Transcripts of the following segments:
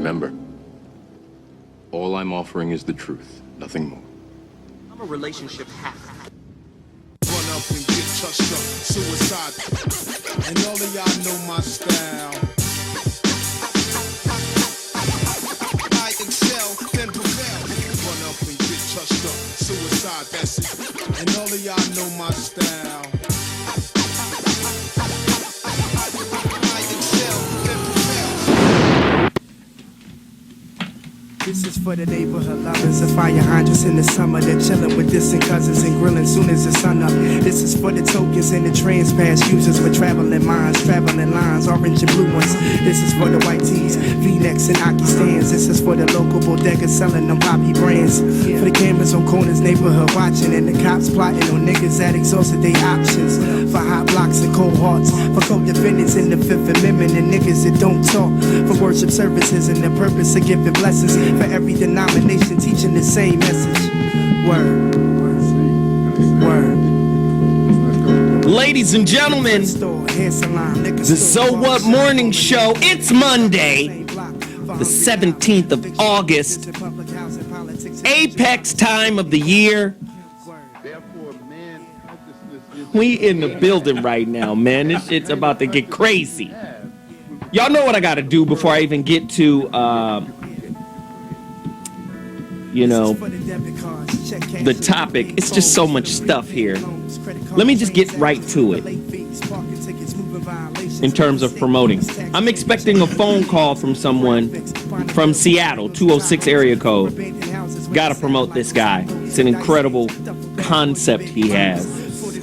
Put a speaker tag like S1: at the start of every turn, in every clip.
S1: Remember, all I'm offering is the truth, nothing more.
S2: I'm a relationship hack.
S3: Run up and get touched up, suicide. And all of y'all know my style. I excel, then prevail. Run up and get touched up, suicide, that's it. And all of y'all know my style. I excel, then prevail.
S4: This is for the neighborhood lovers of fire hydrants in the summer. They're chilling with distant cousins and grilling soon as the sun up. This is for the tokens and the trans pass users with traveling minds, traveling lines, orange and blue ones. This is for the white tees, V-necks and Aki stands. This is for the local bodega selling them poppy brands. For the cameras on corners, neighborhood watching, and the cops plotting on niggas that exhausted their options. For hot blocks and cold hearts, for co-defendants in the Fifth Amendment and niggas that don't talk. For worship services and the purpose of giving blessings. For every denomination teaching the same message. Word. Word.
S5: Ladies and gentlemen, the So What Morning Show. It's Monday, the 17th of August, apex time of the year. We in the building right now, man. This shit's about to get crazy. Y'all know what I gotta do before I even get to the topic. It's just so much stuff here. Let me just get right to it in terms of promoting. I'm expecting a phone call from someone from Seattle, 206 area code. Gotta promote this guy. It's an incredible concept he has,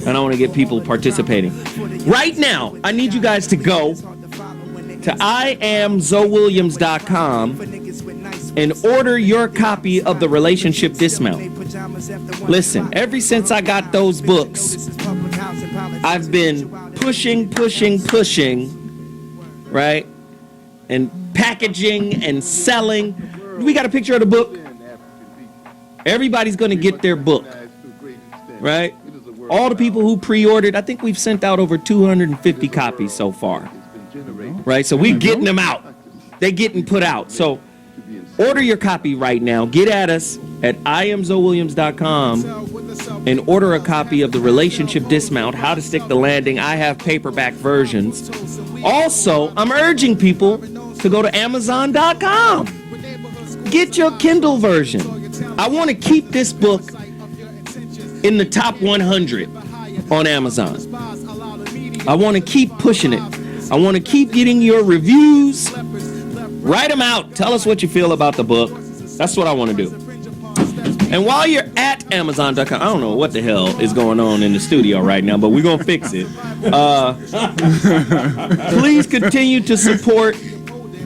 S5: and I want to get people participating. Right now, I need you guys to go to IamZoeWilliams.com and order your copy of the Relationship Dismount. Listen, ever since I got those books, I've been pushing, right? And packaging and selling. We got a picture of the book. Everybody's going to get their book, right? All the people who pre-ordered, I think we've sent out over 250 copies so far, right? So we're getting them out. They're getting put out. So order your copy right now. Get at us at IamZoeWilliams.com and order a copy of the Relationship Dismount, How to Stick the Landing. I have paperback versions. Also, I'm urging people to go to Amazon.com. Get your Kindle version. I want to keep this book in the top 100 on Amazon. I want to keep pushing it. I want to keep getting your reviews. Write them out. Tell us what you feel about the book. That's what I want to do. And while you're at Amazon.com, I don't know what the hell is going on in the studio right now, but we're going to fix it. Please continue to support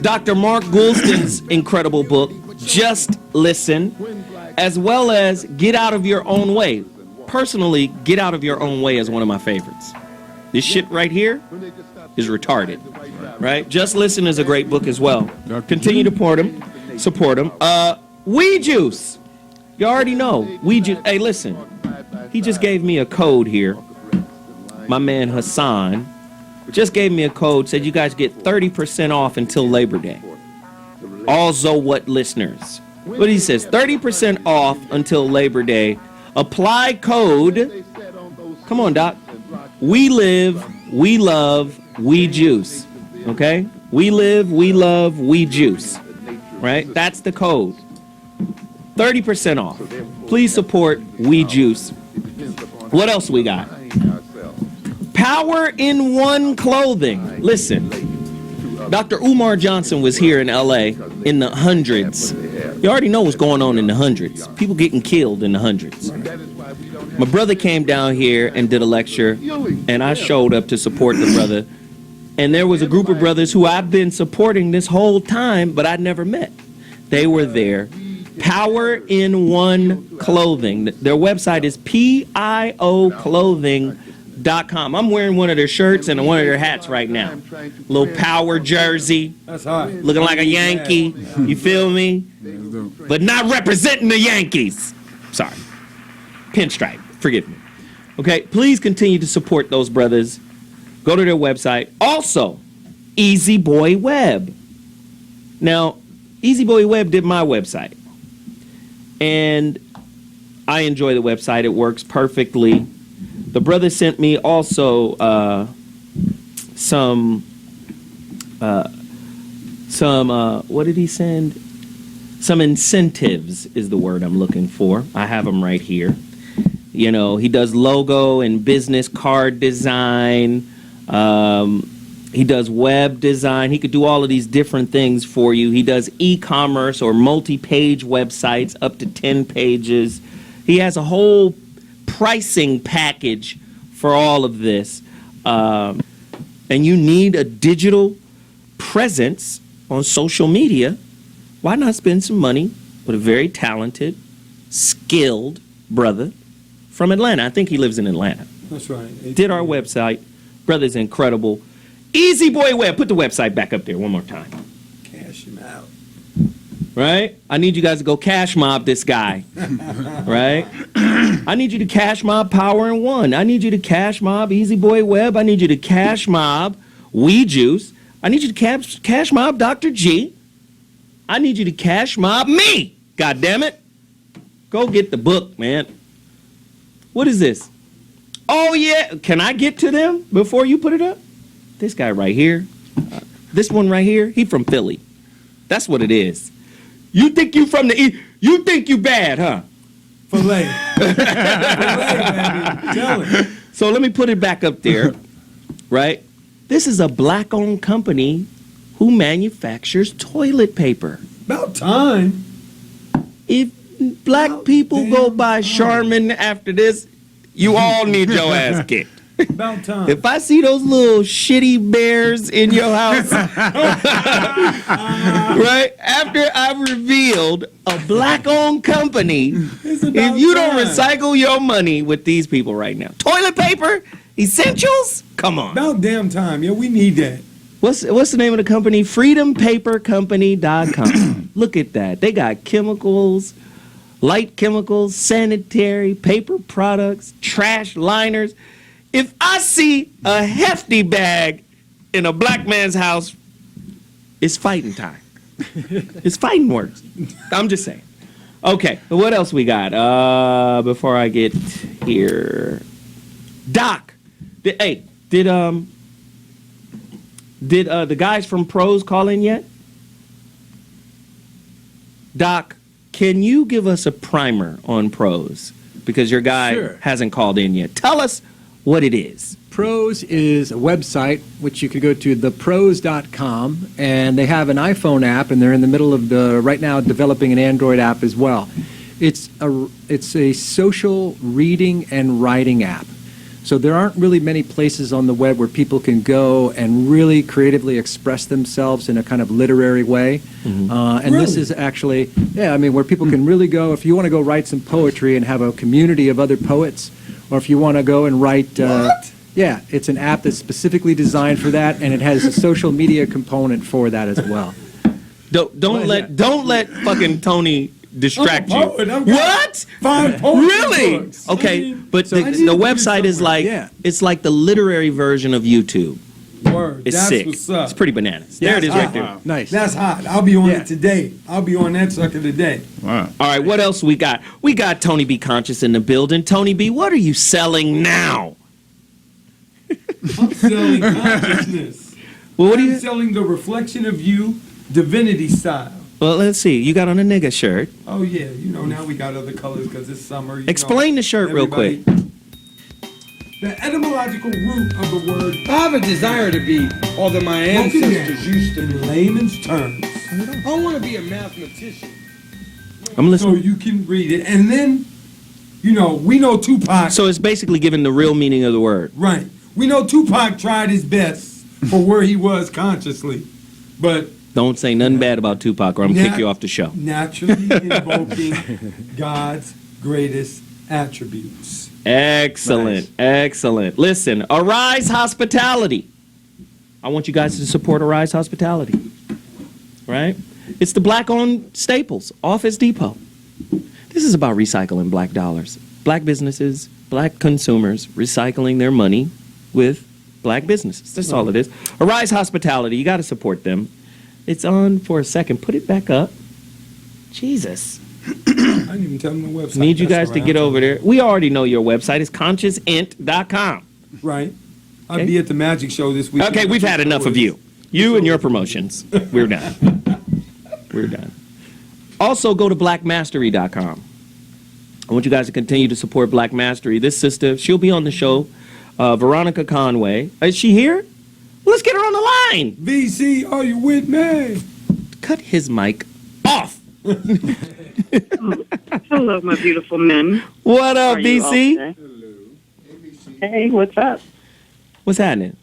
S5: Dr. Mark Goulston's incredible book, Just Listen, as well as Get Out of Your Own Way. Personally, Get Out of Your Own Way is one of my favorites. This shit right here is retarded. Right? Just Listen is a great book as well. Continue to support him. Weed Juice. You already know. Weed Juice. Hey, listen. He just gave me a code here. My man Hassan just gave me a code. Said you guys get 30% off until Labor Day. All So What listeners. But he says 30% off until Labor Day. Apply code. Come on, Doc. We live, we love, we juice. Okay? We live, we love, we juice. Right? That's the code. 30% off. Please support We Juice. What else we got? Power in One Clothing. Listen, Dr. Umar Johnson was here in LA in the hundreds. You already know what's going on in the hundreds. People getting killed in the hundreds. My brother came down here and did a lecture, and I showed up to support the brother. And there was a group of brothers who I've been supporting this whole time, but I'd never met. They were there. Power in One Clothing. Their website is PIOclothing.com. I'm wearing one of their shirts and one of their hats right now. Little Power jersey. That's hot. Looking like a Yankee. You feel me? But not representing the Yankees. Sorry. Pinstripe. Forgive me. Okay, please continue to support those brothers. Go to their website. Also, Easy Boy Web. Now, Easy Boy Web did my website. And I enjoy the website. It works perfectly. The brother sent me also some what did he send? Some incentives is the word I'm looking for. I have them right here. You know, he does logo and business card design. He does web design. He could do all of these different things for you. He does e-commerce or multi-page websites up to 10 pages. He has a whole pricing package for all of this. And you need a digital presence on social media. Why not spend some money with a very talented, skilled brother from Atlanta? I think he lives in Atlanta.
S6: That's right.
S5: Did our website. Brother's incredible. Easy Boy Web. Put the website back up there one more time.
S6: Cash him out.
S5: Right? I need you guys to go cash mob this guy. Right? I need you to cash mob Power and One. I need you to cash mob Easy Boy Web. I need you to cash mob Weed Juice. I need you to cash mob Dr. G. I need you to cash mob me. God damn it. Go get the book, man. What is this? Oh, yeah. Can I get to them before you put it up? This guy right here. This one right here. He from Philly. That's what it is. You think you from the East? You think you bad, huh?
S6: Filet. Filet, baby. Tell it.
S5: So let me put it back up there, right? This is a black-owned company who manufactures toilet paper.
S6: About time.
S5: If black people go by Charmin after this, you all need your ass kicked.
S6: About time.
S5: If I see those little shitty bears in your house, right? After I've revealed a black-owned company, if you don't recycle your money with these people right now, toilet paper, essentials, come on.
S6: About damn time. Yeah, we need that.
S5: What's the name of the company? FreedomPaperCompany.com. Look at that. They got chemicals, light chemicals, sanitary, paper products, trash liners. If I see a hefty bag in a black man's house, it's fighting time. It's fighting words. I'm just saying. Okay, what else we got? Before I get here, Doc. Did the guys from Pros call in yet? Doc, can you give us a primer on Pros? Because your guy
S7: Sure.
S5: hasn't called in yet. Tell us what it is.
S7: Pros is a website which you can go to thepros.com, and they have an iPhone app, and they're in the middle of right now developing an Android app as well. It's a social reading and writing app. So there aren't really many places on the web where people can go and really creatively express themselves in a kind of literary way. And this is actually, where people can really go, if you want to go write some poetry and have a community of other poets, or if you want to go and write, it's an app that's specifically designed for that, and it has a social media component for that as well.
S5: Don't let fucking Tony distract you. What?
S6: 5 poetry
S5: Really?
S6: books.
S5: Okay, but the
S6: I need to do
S5: website is
S6: something.
S5: like it's like the literary version of YouTube.
S6: Word.
S5: It's
S6: That's
S5: sick.
S6: what's up.
S5: It's pretty bananas. There it is, right there.
S7: Nice.
S6: That's hot. I'll be on
S7: Yeah.
S6: it today. I'll be on that sucker today.
S1: Wow.
S5: All right, what else we got? We got Tony B. Conscious in the building. Tony B., what are you selling now?
S6: I'm selling consciousness.
S5: Well, what are
S6: I'm
S5: you?
S6: selling the reflection of you, divinity style.
S5: Well, let's see. You got on a nigga shirt.
S6: Oh yeah, now we got other colors because it's summer.
S5: Explain the shirt real quick.
S6: The etymological root of the word
S8: I have a desire to be all that my ancestors used to be.
S6: in layman's terms,
S8: I want to be a mathematician.
S5: I'm
S6: so
S5: listening.
S6: you can read it. And then, we know Tupac.
S5: So it's basically giving the real meaning of the word.
S6: Right. We know Tupac tried his best for where he was consciously, but
S5: Don't say nothing bad about Tupac or I'm going to kick you off the show.
S6: naturally invoking God's greatest attributes.
S5: Excellent. Excellent. Listen, Arise Hospitality. I want you guys to support Arise Hospitality. Right? It's the black-owned Staples, Office Depot. This is about recycling black dollars. Black businesses, black consumers recycling their money with black businesses. That's all it is. Arise Hospitality, you got to support them. It's on for a second. Put it back up. Jesus.
S6: I didn't even tell them the website.
S5: Need you
S6: That's
S5: guys to
S6: all
S5: get
S6: right.
S5: over there. We already know your website. It's consciousint.com.
S6: Right. I'll
S5: Okay.
S6: be at the magic show this week.
S5: Okay, we've had enough of you. You and your promotions. We're done. We're done. Also, go to blackmastery.com. I want you guys to continue to support Black Mastery. This sister, she'll be on the show. Veronica Conway. Is she here? Let's get her on the line.
S6: VC, are you with me?
S5: Cut his mic off.
S9: Hello, my beautiful men.
S5: What up,
S9: How are you all
S5: BC?
S9: today? Hey, what's up?
S5: What's happening?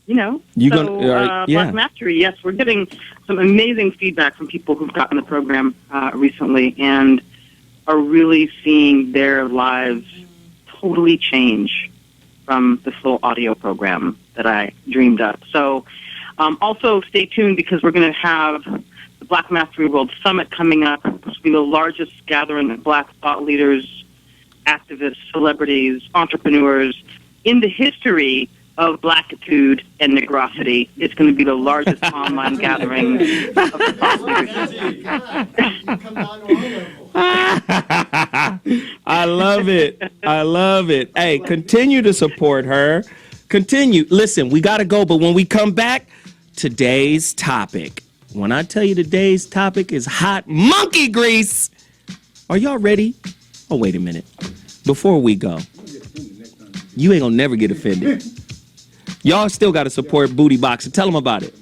S9: You know,
S5: You
S9: so,
S5: gonna- yeah.
S9: Black Mastery, yes, we're getting some amazing feedback from people who've gotten the program recently and are really seeing their lives totally change from this little audio program that I dreamed up. So also stay tuned because we're going to have the Black Mastery World Summit coming up, which will be the largest gathering of Black thought leaders, activists, celebrities, entrepreneurs in the history of Blackitude and Negrosity. It's going to be the largest online gathering of thought leaders.
S5: I love it. I love it. Hey, continue to support her. Continue. Listen, we got to go, but when we come back, today's topic. When I tell you today's topic is hot monkey grease. Are y'all ready? Oh, wait a minute. Before we go, you ain't gonna never get offended. Y'all still got to support Booty Boxing. Tell them about it.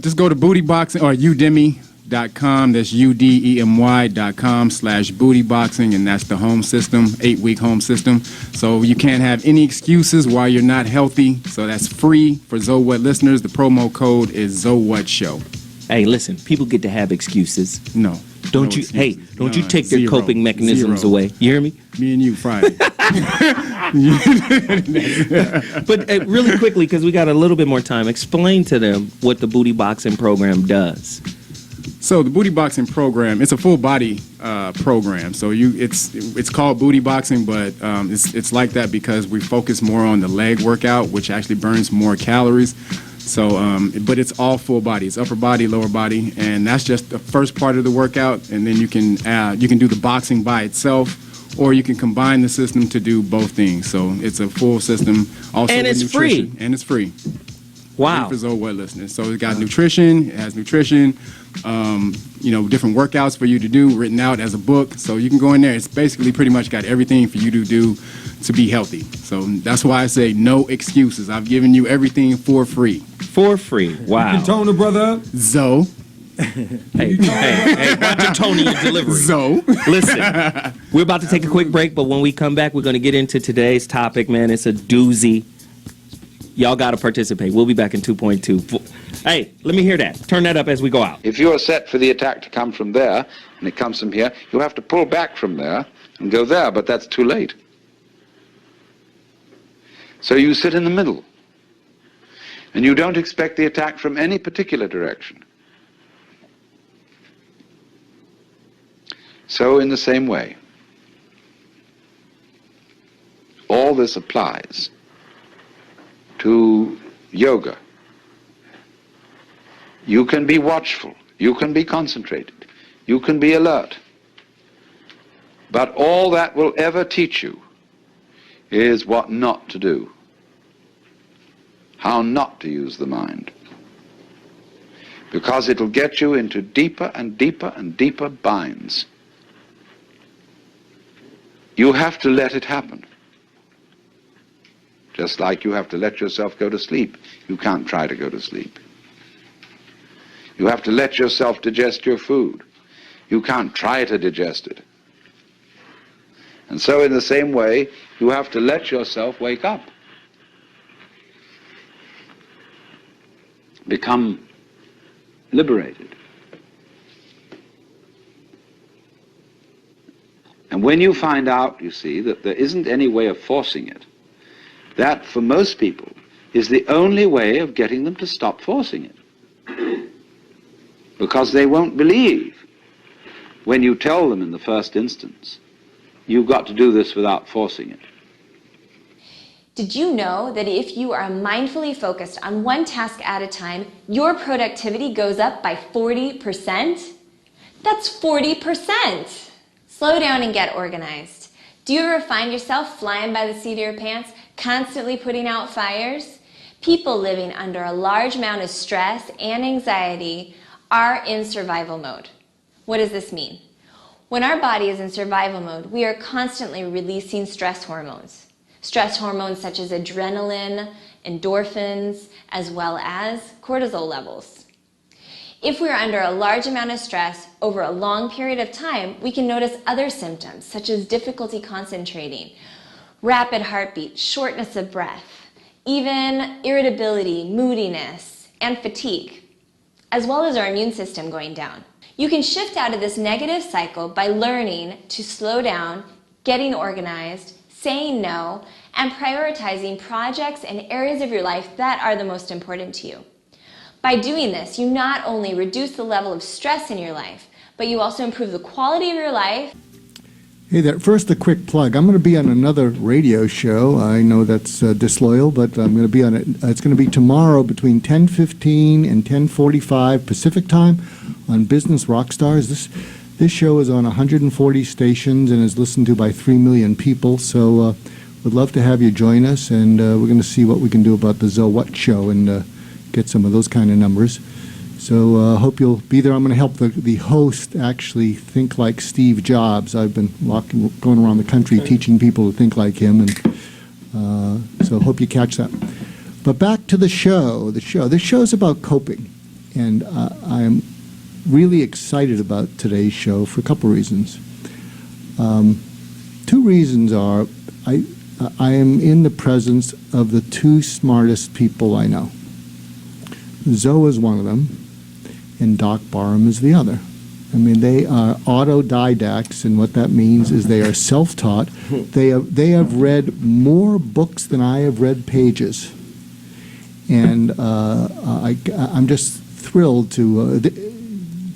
S10: Just go to bootyboxing or udemy.com. That's udemy.com/bootyboxing, and that's the home system, 8-week home system. So you can't have any excuses why you're not healthy. So that's free for ZoWhat listeners. The promo code is ZoWhatShow.
S5: Hey, listen, people get to have excuses.
S10: No.
S5: Don't
S10: no
S5: you? Hey,
S10: excuses.
S5: don't you
S10: None.
S5: take their
S10: Zero.
S5: coping mechanisms
S10: Zero.
S5: away. You hear me?
S10: Me and you, Friday.
S5: But really quickly, because we got a little bit more time, explain to them what the Booty Boxing program does.
S10: So the booty boxing program, it's a full body program. So it's called booty boxing, but it's like that because we focus more on the leg workout, which actually burns more calories. So, but it's all full body. It's upper body, lower body, and that's just the first part of the workout. And then you can do the boxing by itself, or you can combine the system to do both things. So it's a full system. Also
S5: And
S10: with
S5: it's
S10: nutrition.
S5: free.
S10: And it's free.
S5: Wow.
S10: For ZoWhat listeners. So it's got nutrition. It has nutrition. Different workouts for you to do, written out as a book. So you can go in there. It's basically pretty much got everything for you to do to be healthy. So that's why I say no excuses. I've given you everything for free.
S5: For free. Wow.
S6: You can tone the brother up.
S10: Zo.
S5: Hey, watch your tone in your delivery.
S10: Zo.
S5: Listen, we're about to take a quick break, but when we come back, we're going to get into today's topic, man. It's a doozy. Y'all got to participate. We'll be back in 2.2. Hey, let me hear that. Turn that up as we go out.
S11: If you're set for the attack to come from there, and it comes from here, you'll have to pull back from there and go there, but that's too late. So you sit in the middle, and you don't expect the attack from any particular direction. So in the same way, all this applies to yoga. You can be watchful, you can be concentrated, you can be alert. But all that will ever teach you is what not to do, how not to use the mind. Because it'll get you into deeper and deeper and deeper binds. You have to let it happen. Just like you have to let yourself go to sleep. You can't try to go to sleep. You have to let yourself digest your food. You can't try to digest it. And so in the same way, you have to let yourself wake up. Become liberated. And when you find out, you see, that there isn't any way of forcing it, that for most people is the only way of getting them to stop forcing it. Because they won't believe when you tell them in the first instance, you've got to do this without forcing it.
S12: Did you know that if you are mindfully focused on one task at a time, your productivity goes up by 40%? That's 40%! Slow down and get organized. Do you ever find yourself flying by the seat of your pants, constantly putting out fires? People living under a large amount of stress and anxiety are in survival mode. What does this mean? When our body is in survival mode, we are constantly releasing stress hormones. Stress hormones such as adrenaline, endorphins, as well as cortisol levels. If we're under a large amount of stress over a long period of time, we can notice other symptoms such as difficulty concentrating, rapid heartbeat, shortness of breath, even irritability, moodiness, and fatigue, as well as our immune system going down. You can shift out of this negative cycle by learning to slow down, getting organized, saying no, and prioritizing projects and areas of your life that are the most important to you. By doing this, you not only reduce the level of stress in your life, but you also improve the quality of your life.
S13: Hey there, first a quick plug. I'm going to be on another radio show. I know that's disloyal, but I'm going to be on it. It's going to be tomorrow between 10:15 and 10:45 Pacific time on Business Rockstars. This show is on 140 stations and is listened to by 3 million people, so we'd love to have you join us, and we're going to see what we can do about the So What show and get some of those kind of numbers. So hope you'll be there. I'm going to help the host actually think like Steve Jobs. I've been going around the country teaching people to think like him, and so hope you catch that. But back to the show. This show is about coping, and I am really excited about today's show for a couple reasons. Two reasons are I am in the presence of the two smartest people I know. Zoe is one of them, and Doc Barham is the other. I mean, they are autodidacts, and what that means is they are self-taught. They have read more books than I have read pages, and I'm just thrilled to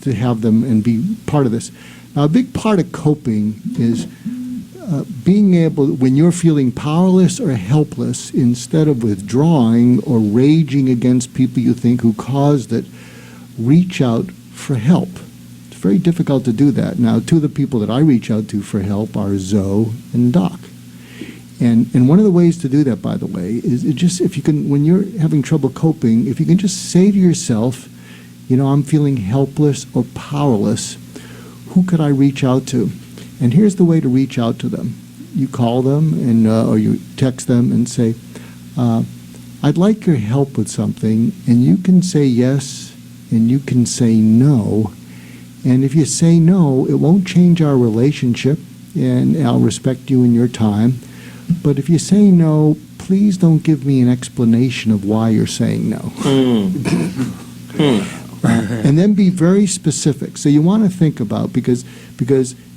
S13: have them and be part of this. Now, a big part of coping is being able, when you're feeling powerless or helpless, instead of withdrawing or raging against people you think who caused it, reach out for help. It's very difficult to do that. Now, two of the people that I reach out to for help are Zoe and Doc. And one of the ways to do that, by the way, is just if you can, when you're having trouble coping, if you can just say to yourself, you know, I'm feeling helpless or powerless, who could I reach out to? And here's the way to reach out to them. You call them and or you text them and say, I'd like your help with something, and you can say yes and you can say no. And if you say no, it won't change our relationship, and I'll respect you and your time. But if you say no, please don't give me an explanation of why you're saying no. And then be very specific. So you want to think about, because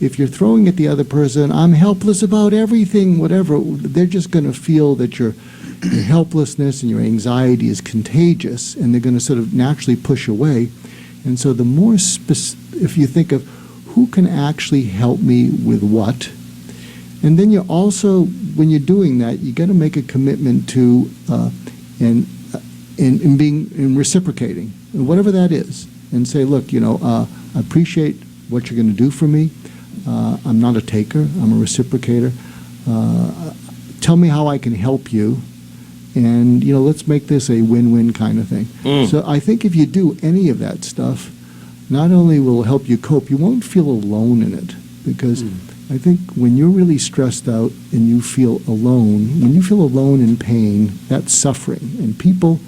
S13: if you're throwing at the other person, I'm helpless about everything, whatever, they're just going to feel that your helplessness and your anxiety is contagious, and they're going to sort of naturally push away. And so the more if you think of who can actually help me with what, and then you also, when you're doing that, you got to make a commitment to in reciprocating, whatever that is, and say, look, you know, I appreciate what you're going to do for me. I'm not a taker. I'm a reciprocator. Tell me how I can help you, and you know, let's make this a win-win kind of thing. So I think if you do any of that stuff, not only will it help you cope, you won't feel alone in it, because I think when you're really stressed out and you feel alone, when you feel alone in pain, that's suffering, and people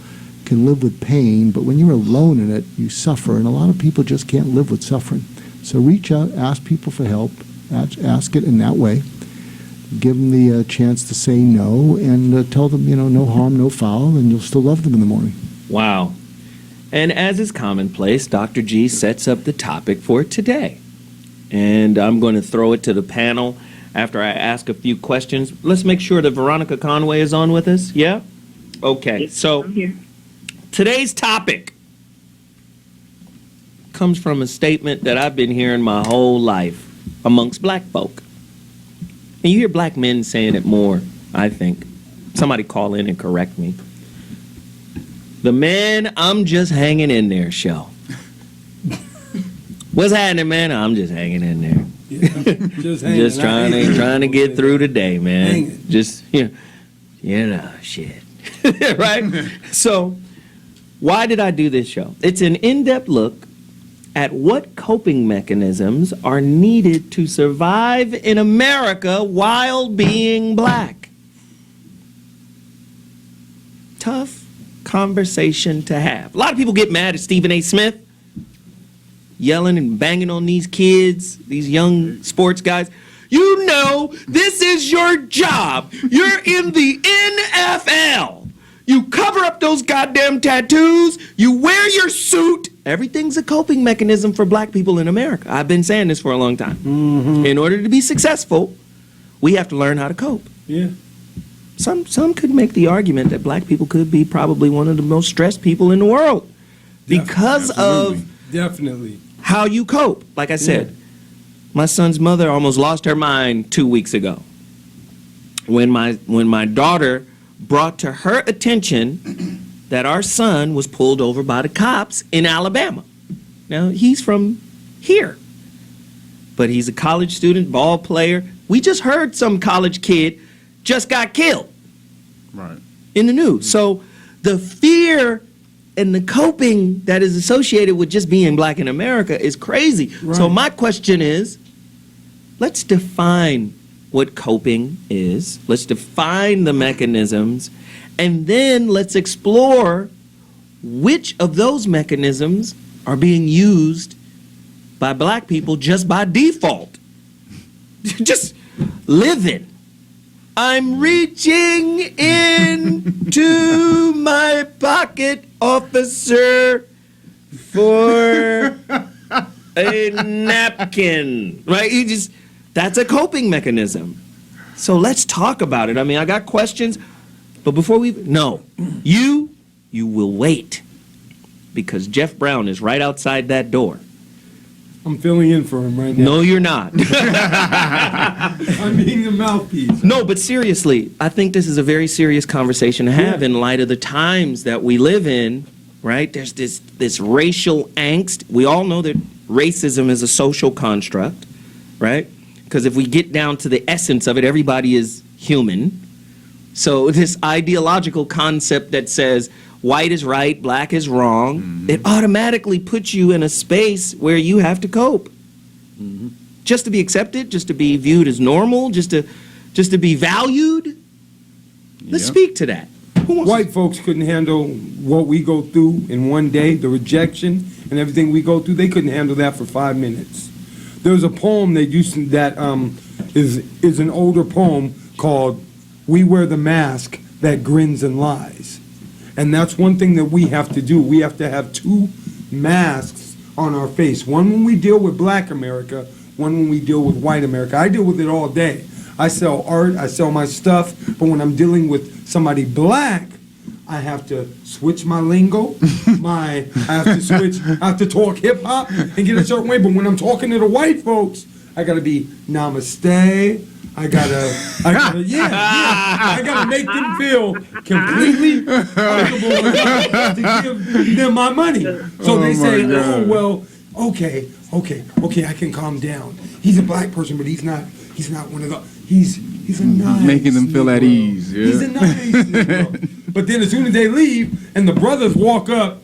S13: can live with pain, but when you're alone in it, you suffer, and a lot of people just can't live with suffering. So reach out, ask people for help, ask it in that way, give them the chance to say no, and tell them, you know, no harm, no foul, and you'll still love them in the morning.
S5: Wow. And as is commonplace, Dr. G sets up the topic for today. And I'm going to throw it to the panel after I ask a few questions. Let's make sure that Veronica Conway is on with us. Yeah? Okay. So today's topic comes from a statement that I've been hearing my whole life amongst black folk. And you hear black men saying it more, I think. Somebody call in and correct me. The Man, I'm Just Hanging in There show. What's happening, man? I'm just hanging in there. Just trying to get through today, man. Just, shit. Right? So, why did I do this show? It's an in-depth look at what coping mechanisms are needed to survive in America while being black. Tough conversation to have. A lot of people get mad at Stephen A. Smith, yelling and banging on these kids, these young sports guys. You know, this is your job. You're in the NFL. You cover up those goddamn tattoos. You wear your suit. Everything's a coping mechanism for black people in America. I've been saying this for a long time. Mm-hmm. In order to be successful, we have to learn how to cope.
S6: Yeah.
S5: Some could make the argument that black people could be probably one of the most stressed people in the world because of how you cope. Like I said, my son's mother almost lost her mind 2 weeks ago when my daughter brought to her attention that our son was pulled over by the cops in Alabama. Now, he's from here, but he's a college student, ball player. We just heard some college kid just got killed in the news. So the fear and the coping that is associated with just being black in America is crazy. Right. So my question is, let's define what coping is. Let's define the mechanisms, and then let's explore which of those mechanisms are being used by black people just by default. Just living. I'm reaching into my pocket, officer, for a napkin. Right? That's a coping mechanism. So let's talk about it. I mean, I got questions, but before you will wait, because Jeff Brown is right outside that door.
S6: I'm filling in for him right now.
S5: No, you're not.
S6: I'm being the mouthpiece.
S5: No, but seriously, I think this is a very serious conversation to have in light of the times that we live in, right? There's this racial angst. We all know that racism is a social construct, right? Because if we get down to the essence of it, everybody is human. So this ideological concept that says white is right, black is wrong, it automatically puts you in a space where you have to cope. Just to be accepted, just to be viewed as normal, just to be valued. Let's speak to that.
S6: White folks couldn't handle what we go through in one day, the rejection and everything we go through. They couldn't handle that for 5 minutes. There's a poem they used that is an older poem called "We Wear the Mask That Grins and Lies." And that's one thing that we have to do. We have to have two masks on our face. One when we deal with black America, one when we deal with white America. I deal with it all day. I sell art, I sell my stuff, but when I'm dealing with somebody black, I have to switch my lingo. I have to talk hip hop and get a certain way. But when I'm talking to the white folks, I gotta be namaste. I gotta make them feel completely comfortable enough to give them my money. So they say, oh, well, okay, I can calm down. He's a black person, but he's not one of the, he's a nice
S10: making them feel at ease. Yeah.
S6: He's a nice Negro. But then as soon as they leave and the brothers walk up,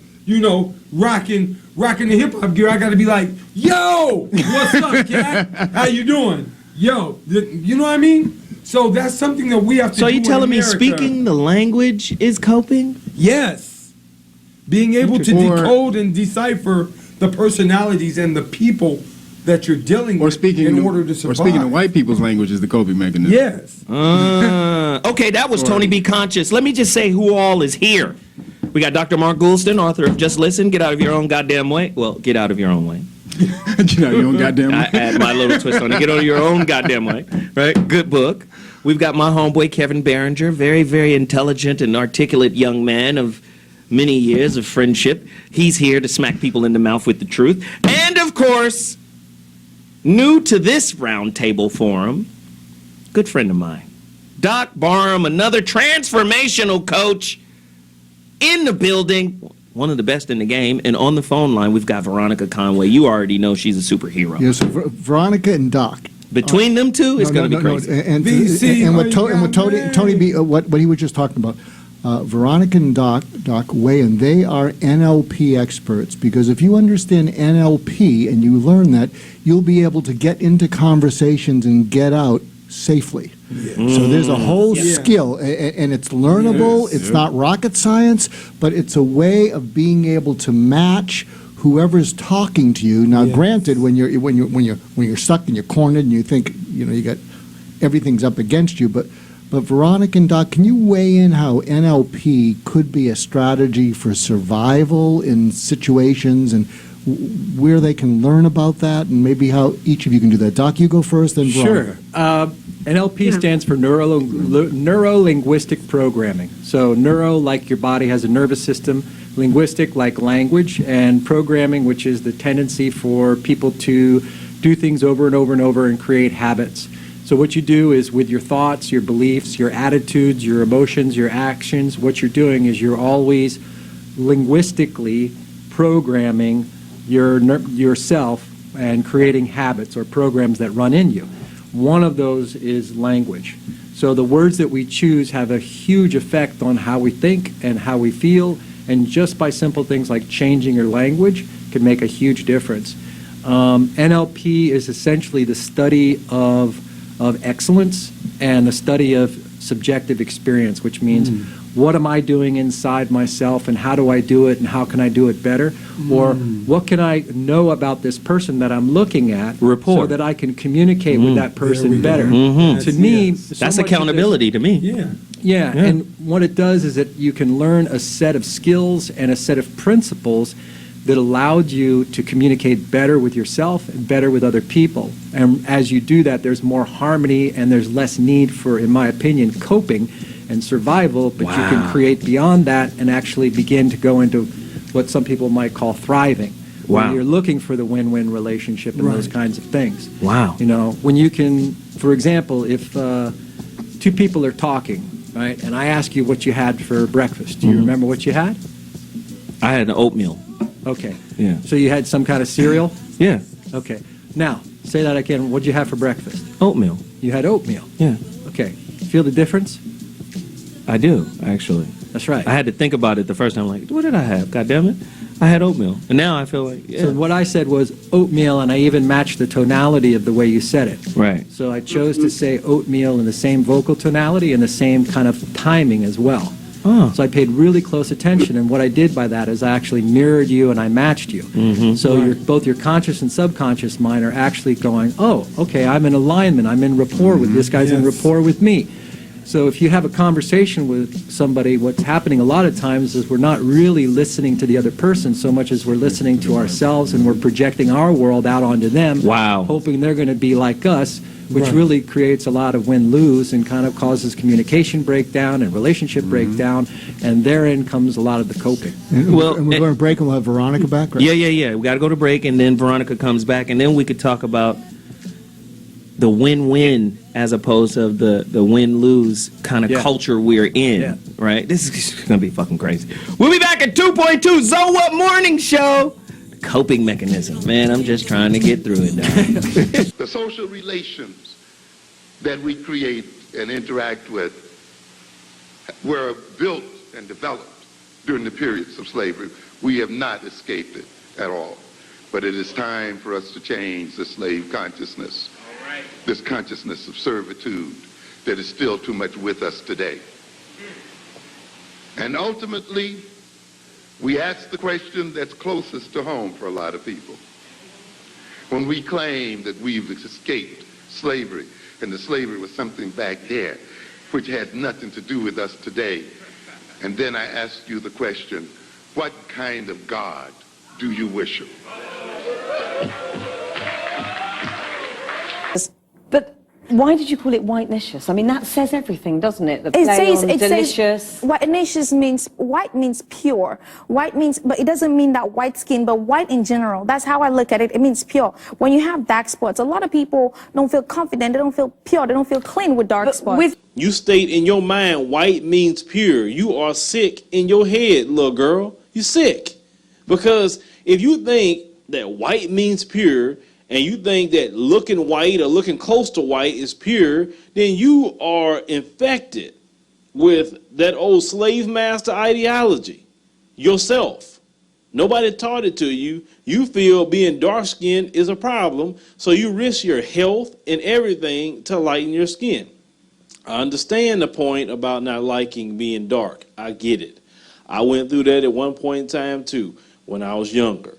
S6: rocking the hip hop gear, I gotta be like, yo, what's up, cat? How you doing? Yo, you know what I mean? So that's something that we have to do.
S5: So you telling me
S6: America.
S5: speaking the language is coping?
S6: Yes. Being able to decode and decipher the personalities and the people that you're dealing with in order to survive.
S10: Or speaking of white people's language is the coping mechanism.
S6: Yes.
S5: Okay, that was Tony Be Conscious. Let me just say who all is here. We got Dr. Mark Goulston, author of Just Listen, Get Out of Your Own Goddamn Way. Well, get out of your own way.
S10: Get out of your own goddamn way.
S5: I add my little twist on it. Get out of your own goddamn way. Right? Good book. We've got my homeboy, Kevin Behringer, very, very intelligent and articulate young man of many years of friendship. He's here to smack people in the mouth with the truth. And, of course, new to this roundtable forum, good friend of mine, Doc Barham, another transformational coach in the building, one of the best in the game. And on the phone line, we've got Veronica Conway. You already know she's a superhero.
S13: Yes, Veronica and Doc.
S5: Between them two, it's going to be crazy.
S13: And what Tony B, what he was just talking about, Veronica and Doc Wayan, they are NLP experts, because if you understand NLP and you learn that, you'll be able to get into conversations and get out safely. So there's a whole skill, and it's learnable. It's not rocket science, but it's a way of being able to match whoever's talking to you. Now, granted, when you're stuck and you're cornered and you think you got everything's up against you, but Veronica and Doc, can you weigh in how NLP could be a strategy for survival in situations, and where they can learn about that, and maybe how each of you can do that? Doc, you go first, then Veronica.
S7: Sure. NLP stands for neuro-linguistic programming. So neuro, like your body has a nervous system, linguistic, like language, and programming, which is the tendency for people to do things over and over and over and create habits. So what you do is, with your thoughts, your beliefs, your attitudes, your emotions, your actions, what you're doing is you're always linguistically programming yourself and creating habits or programs that run in you. One of those is language. So the words that we choose have a huge effect on how we think and how we feel, and just by simple things like changing your language can make a huge difference. NLP is essentially the study of excellence and the study of subjective experience, which means what am I doing inside myself, and how do I do it, and how can I do it better? Or what can I know about this person that I'm looking at so that I can communicate with that person better? To me,
S5: that's accountability to me.
S7: Yeah, and what it does is that you can learn a set of skills and a set of principles that allowed you to communicate better with yourself and better with other people. And as you do that, there's more harmony and there's less need for, in my opinion, coping and survival, but you can create beyond that and actually begin to go into what some people might call thriving. When you're looking for the win-win relationship and those kinds of things. When you can, for example, if two people are talking, right, and I ask you what you had for breakfast, do you remember what you had?
S5: I had an oatmeal.
S7: Okay.
S5: Yeah.
S7: So you had some kind of cereal?
S5: Yeah.
S7: Okay. Now, say that again. What did you have for breakfast?
S5: Oatmeal.
S7: You had oatmeal?
S5: Yeah.
S7: Okay. Feel the difference?
S5: I do, actually.
S7: That's right.
S5: I had to think about it the first time. Like, what did I have? God damn it. I had oatmeal. And now I feel like,
S7: So what I said was oatmeal, and I even matched the tonality of the way you said it.
S5: Right.
S7: So I chose to say oatmeal in the same vocal tonality and the same kind of timing as well. So I paid really close attention, and what I did by that is I actually mirrored you and I matched you. So both your conscious and subconscious mind are actually going, oh, okay, I'm in alignment, I'm in rapport with this guy's in rapport with me. So if you have a conversation with somebody, what's happening a lot of times is we're not really listening to the other person so much as we're listening to ourselves, and we're projecting our world out onto them, hoping they're going to be like us, which really creates a lot of win-lose and kind of causes communication breakdown and relationship breakdown, and therein comes a lot of the coping.
S13: And we're going to break, and we'll have Veronica back, right?
S5: Yeah. We got to go to break, and then Veronica comes back, and then we could talk about the win-win as opposed to the win-lose kind of culture we're in, right? This is going to be fucking crazy. We'll be back at 2.2 ZOA Morning Show. Coping mechanism. Man, I'm just trying to get through it now.
S14: The social relations that we create and interact with were built and developed during the periods of slavery. We have not escaped it at all. But it is time for us to change the slave consciousness, this consciousness of servitude that is still too much with us today. And ultimately, we ask the question that's closest to home for a lot of people. When we claim that we've escaped slavery, and the slavery was something back there, which had nothing to do with us today. And then I ask you the question, what kind of God do you worship?
S15: Why did you call it whitenicious? I mean, that says everything, doesn't it? The
S16: It
S15: play
S16: says,
S15: on
S16: it
S15: delicious.
S16: says whitenicious means, white means pure. White means, but it doesn't mean that white skin, but white in general. That's how I look at it. It means pure. When you have dark spots, a lot of people don't feel confident, they don't feel pure, they don't feel clean with dark spots.
S17: You state in your mind white means pure. You are sick in your head, little girl. You sick. Because if you think that white means pure, and you think that looking white or looking close to white is pure, then you are infected with that old slave master ideology yourself. Nobody taught it to you. You feel being dark-skinned is a problem, so you risk your health and everything to lighten your skin. I understand the point about not liking being dark. I get it. I went through that at one point in time, too, when I was younger.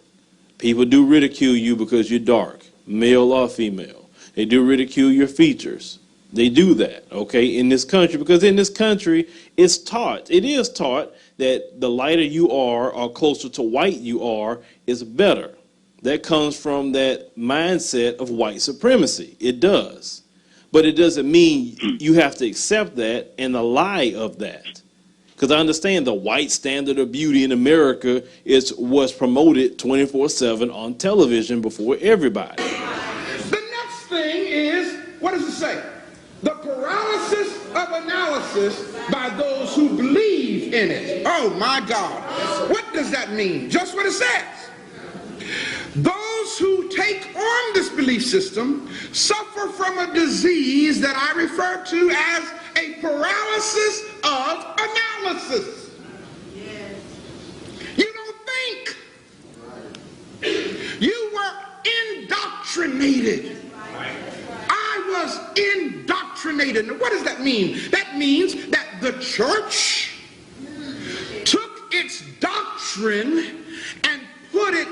S17: People do ridicule you because you're dark, male or female. They do ridicule your features. They do that, okay, in this country, because in this country, it is taught that the lighter you are or closer to white you are is better. That comes from that mindset of white supremacy. It does. But it doesn't mean you have to accept that and the lie of that. Because I understand the white standard of beauty in America was promoted 24/7 on television before everybody.
S8: The next thing is, what does it say? The paralysis of analysis by those who believe in it. Oh my God. What does that mean? Just what it says. Those who take on this belief system suffer from a disease that I refer to as a paralysis of analysis. You don't think. You were indoctrinated. I was indoctrinated. Now, what does that mean? That means that the church took its doctrine and put it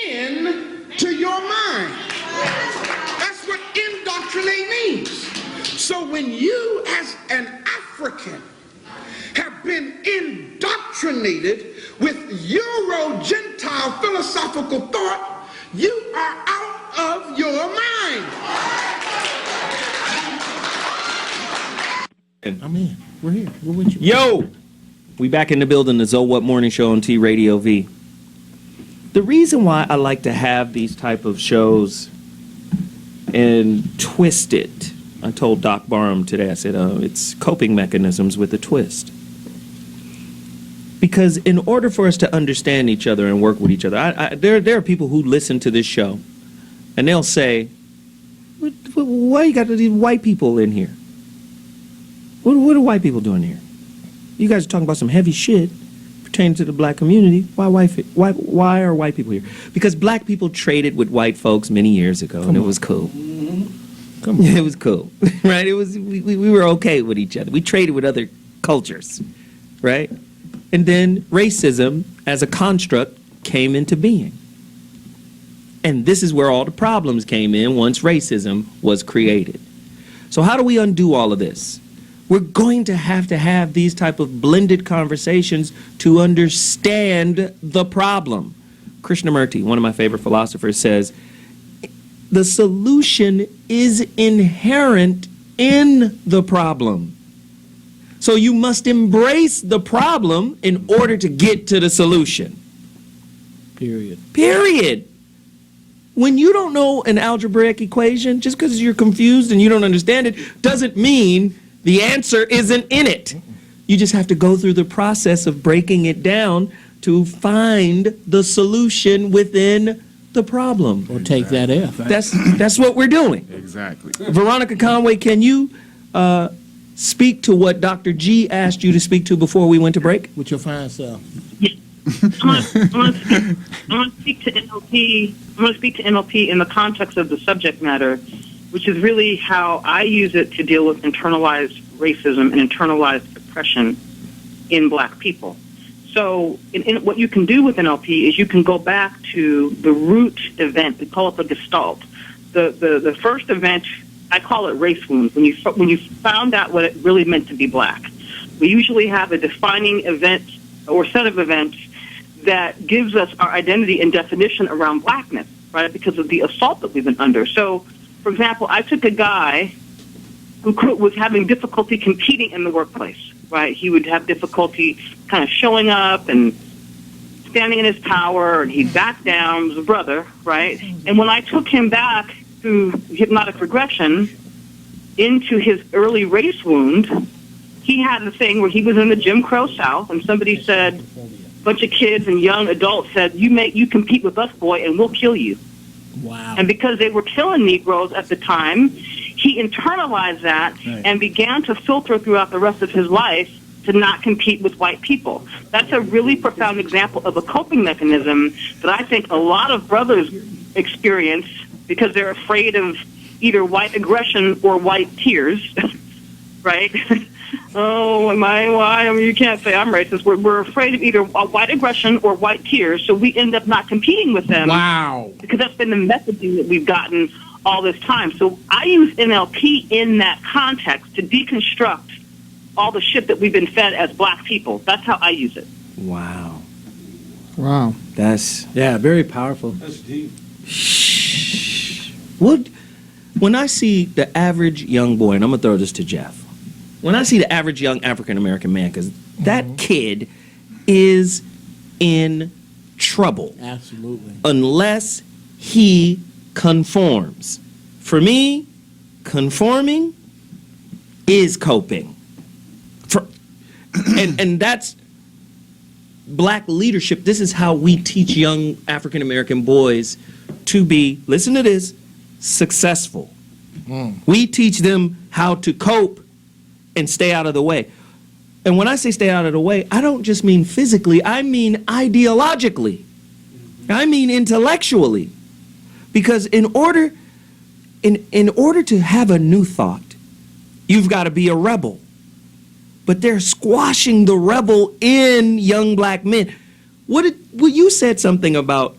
S8: into your mind. That's what indoctrinate means. So when you as an African have been indoctrinated with Euro-Gentile philosophical thought, you are out of your mind.
S5: I'm in. We're here. We're with you. Yo! We back in the building, the Zoe What Morning Show on TradioV. The reason why I like to have these type of shows and twist it, I told Doc Barham today, I said, it's coping mechanisms with a twist. Because in order for us to understand each other and work with each other, there are people who listen to this show, and they'll say, why you got these white people in here? What are white people doing here? You guys are talking about some heavy shit pertaining to the black community. Why are white people here? Because black people traded with white folks many years ago, and it was cool. Come on. It was cool, right? It was we were okay with each other. We traded with other cultures, right? And then racism as a construct came into being. And this is where all the problems came in once racism was created. So how do we undo all of this? We're going to have these type of blended conversations to understand the problem. Krishnamurti, one of my favorite philosophers, says, the solution is inherent in the problem. So you must embrace the problem in order to get to the solution. Period. When you don't know an algebraic equation, just because you're confused and you don't understand it, doesn't mean the answer isn't in it. You just have to go through the process of breaking it down to find the solution within the problem.
S18: Or take that F.
S5: That's what we're doing.
S10: Exactly.
S5: Veronica Conway, can you speak to what Dr. G asked you to speak to before we went to break?
S18: With your fine self.
S9: I want to speak to NLP. I want to speak to NLP in the context of the subject matter, which is really how I use it to deal with internalized racism and internalized oppression in black people. So in what you can do with NLP is you can go back to the root event. We call it the gestalt. The first event, I call it race wounds, when you found out what it really meant to be black. We usually have a defining event or set of events that gives us our identity and definition around blackness, right, because of the assault that we've been under. So, for example, I took a guy who was having difficulty competing in the workplace, right? He would have difficulty kind of showing up and standing in his power, and he'd back down. It was a brother, right? And when I took him back through hypnotic regression into his early race wound, he had the thing where he was in the Jim Crow South, and somebody said, a bunch of kids and young adults said, you compete with us, boy, and we'll kill you.
S18: Wow.
S9: And because they were killing Negroes at the time, he internalized that and began to filter throughout the rest of his life to not compete with white people. That's a really profound example of a coping mechanism that I think a lot of brothers experience because they're afraid of either white aggression or white tears, right? Oh, why? I mean, you can't say I'm racist. We're afraid of either white aggression or white tears, so we end up not competing with them.
S18: Wow.
S9: Because that's been the messaging that we've gotten all this time. So I use NLP in that context to deconstruct all the shit that we've been fed as black people. That's how I use it.
S5: Wow.
S13: Wow.
S5: That's
S7: very powerful.
S17: That's deep.
S5: When I see the average young boy, and I'm gonna throw this to Jeff. When I see the average young African American man, because that kid is in trouble.
S18: Absolutely.
S5: Unless he conforms. For me, conforming is coping. And that's black leadership. This is how we teach young African American boys to be, listen to this, successful. We teach them how to cope and stay out of the way. And when I say stay out of the way, I don't just mean physically, I mean ideologically. I mean intellectually. Because in order to have a new thought, you've got to be a rebel. But they're squashing the rebel in young black men. You said something about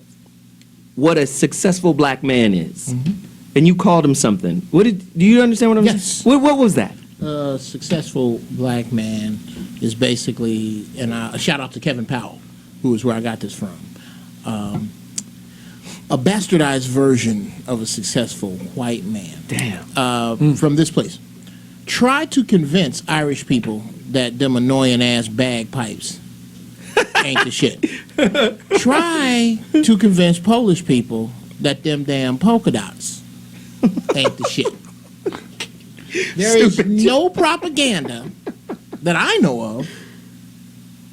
S5: what a successful black man is. And you called him something. Do you understand what I'm saying?
S18: Yes.
S5: What was that?
S18: A successful black man is basically, and a shout out to Kevin Powell, who is where I got this from, a bastardized version of a successful white man.
S5: Damn.
S18: From this place. Try to convince Irish people that them annoying ass bagpipes ain't the shit. Try to convince Polish people that them damn polka dots ain't the shit. There is no propaganda that I know of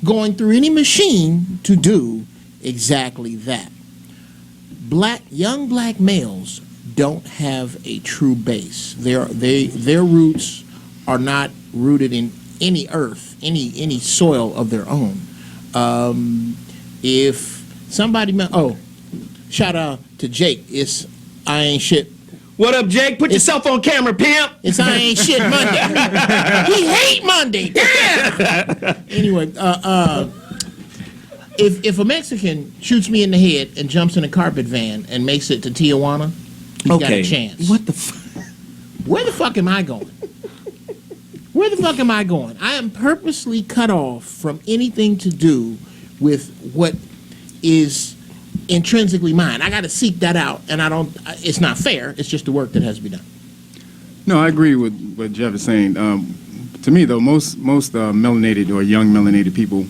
S18: going through any machine to do exactly that. Young black males don't have a true base. Their roots are not rooted in any earth, any soil of their own. If somebody, shout out to Jake. It's I ain't shit.
S5: What up, Jake? Put yourself on camera, pimp.
S18: It's I ain't shit Monday. We hate Monday. Damn. Anyway, if a Mexican shoots me in the head and jumps in a carpet van and makes it to Tijuana, he's got a chance.
S5: What the
S18: Where the fuck am I going? Where the fuck am I going? I am purposely cut off from anything to do with what is intrinsically mine. I got to seek that out, and it's not fair. It's just the work that has to be done.
S10: No, I agree with what Jeff is saying. To me, though, most melanated or young melanated people,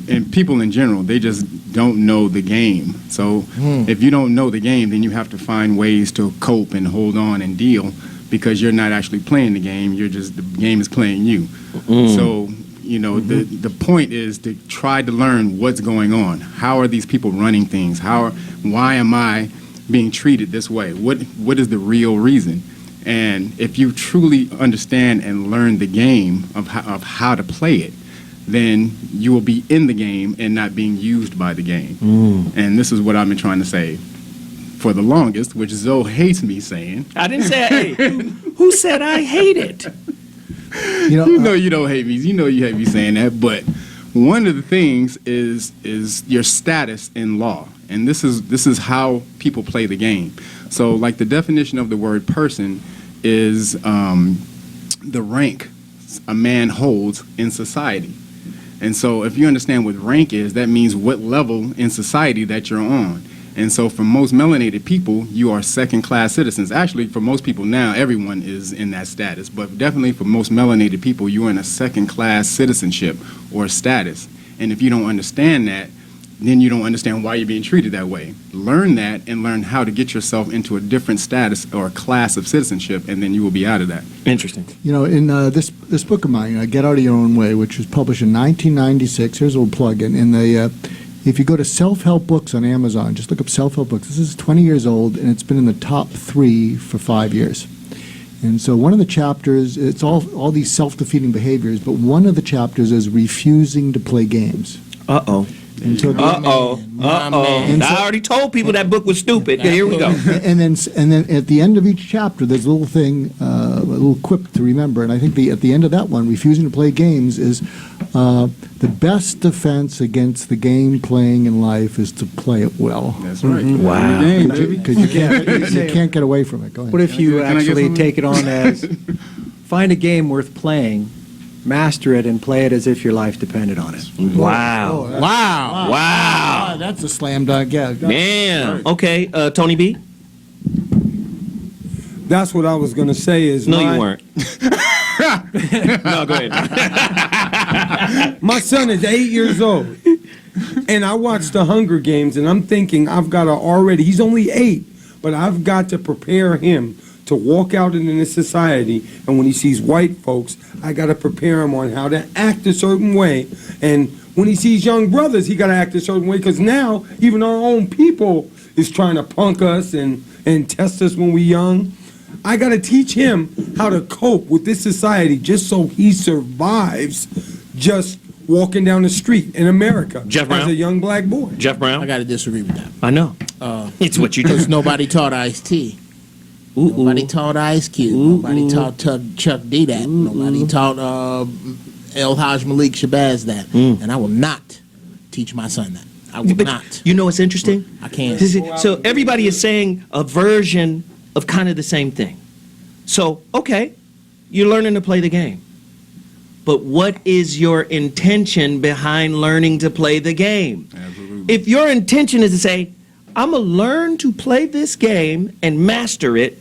S10: and people in general, they just don't know the game. So if you don't know the game, then you have to find ways to cope and hold on and deal, because you're not actually playing the game. The game is playing you. So, the point is to try to learn what's going on. How are these people running things? Why am I being treated this way? What is the real reason? And if you truly understand and learn the game of how to play it, then you will be in the game and not being used by the game. And this is what I've been trying to say for the longest, which Zoe hates me saying.
S5: I didn't say I hate. Who said I hate it?
S10: You know you don't hate me. You know you hate me saying that. But one of the things is your status in law, and this is how people play the game. So, like, the definition of the word person is the rank a man holds in society. And so, if you understand what rank is, that means what level in society that you're on. And so for most melanated people, you are second-class citizens. Actually, for most people now, everyone is in that status. But definitely for most melanated people, you're in a second-class citizenship or status. And if you don't understand that, then you don't understand why you're being treated that way. Learn that and learn how to get yourself into a different status or a class of citizenship, and then you will be out of that.
S5: Interesting.
S13: You know, in this book of mine, Get Out of Your Own Way, which was published in 1996, here's a little plug-in. If you go to self-help books on Amazon, just look up self-help books. This is 20 years old, and it's been in the top 3 for 5 years. And so one of the chapters, it's all these self-defeating behaviors, but one of the chapters is refusing to play games.
S5: Uh-oh.
S13: And so
S5: I already told people that book was stupid. Here we go.
S13: And then at the end of each chapter, there's a little thing, a little quip to remember. And I think at the end of that one, refusing to play games is the best defense against the game playing in life is to play it well.
S10: That's right.
S5: Wow.
S13: Because you can't get away from it. Go ahead.
S7: What if you actually take it on as find a game worth playing, master it, and play it as if your life depended on it?
S5: Wow.
S13: Wow. That's a slam dunk. Yeah.
S5: Man. Okay, Tony B?
S6: That's what I was going to say is
S5: No, you weren't. No, go ahead.
S6: My son is 8 years old, and I watched the Hunger Games, and I'm thinking he's only 8, but I've got to prepare him to walk out into this society, and when he sees white folks, I got to prepare him on how to act a certain way. And when he sees young brothers, he got to act a certain way, because now even our own people is trying to punk us and test us when we're young. I got to teach him how to cope with this society just so he survives just walking down the street in America
S5: Jeff Brown?
S6: as a young black boy.
S5: Jeff Brown?
S18: I got to disagree with that.
S5: I know. It's what you do.
S18: Because nobody taught Ice-T. Nobody taught Ice Cube. Nobody taught Chuck D that. Nobody taught El Haj Malik Shabazz that. And I will not teach my son that. I will not.
S5: You know what's interesting?
S18: I can't.
S5: So everybody is saying a version of kind of the same thing. So, okay, you're learning to play the game. But what is your intention behind learning to play the game? Absolutely. If your intention is to say, I'm going to learn to play this game and master it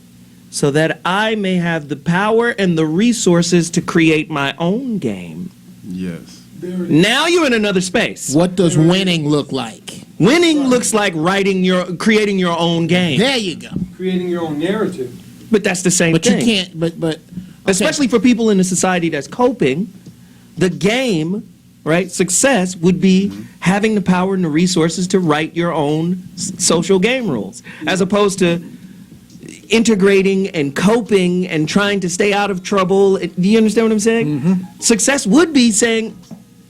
S5: so that I may have the power and the resources to create my own game.
S10: Yes.
S5: Now you're in another space.
S18: What does winning look like?
S5: Winning looks like creating your own game.
S18: There you go.
S6: Creating your own narrative.
S5: But that's the same thing.
S18: But you can't, but okay.
S5: Especially for people in a society that's coping, the game, right, success would be having the power and the resources to write your own social game rules, as opposed to integrating and coping and trying to stay out of trouble. Do you understand what I'm saying? Success would be saying,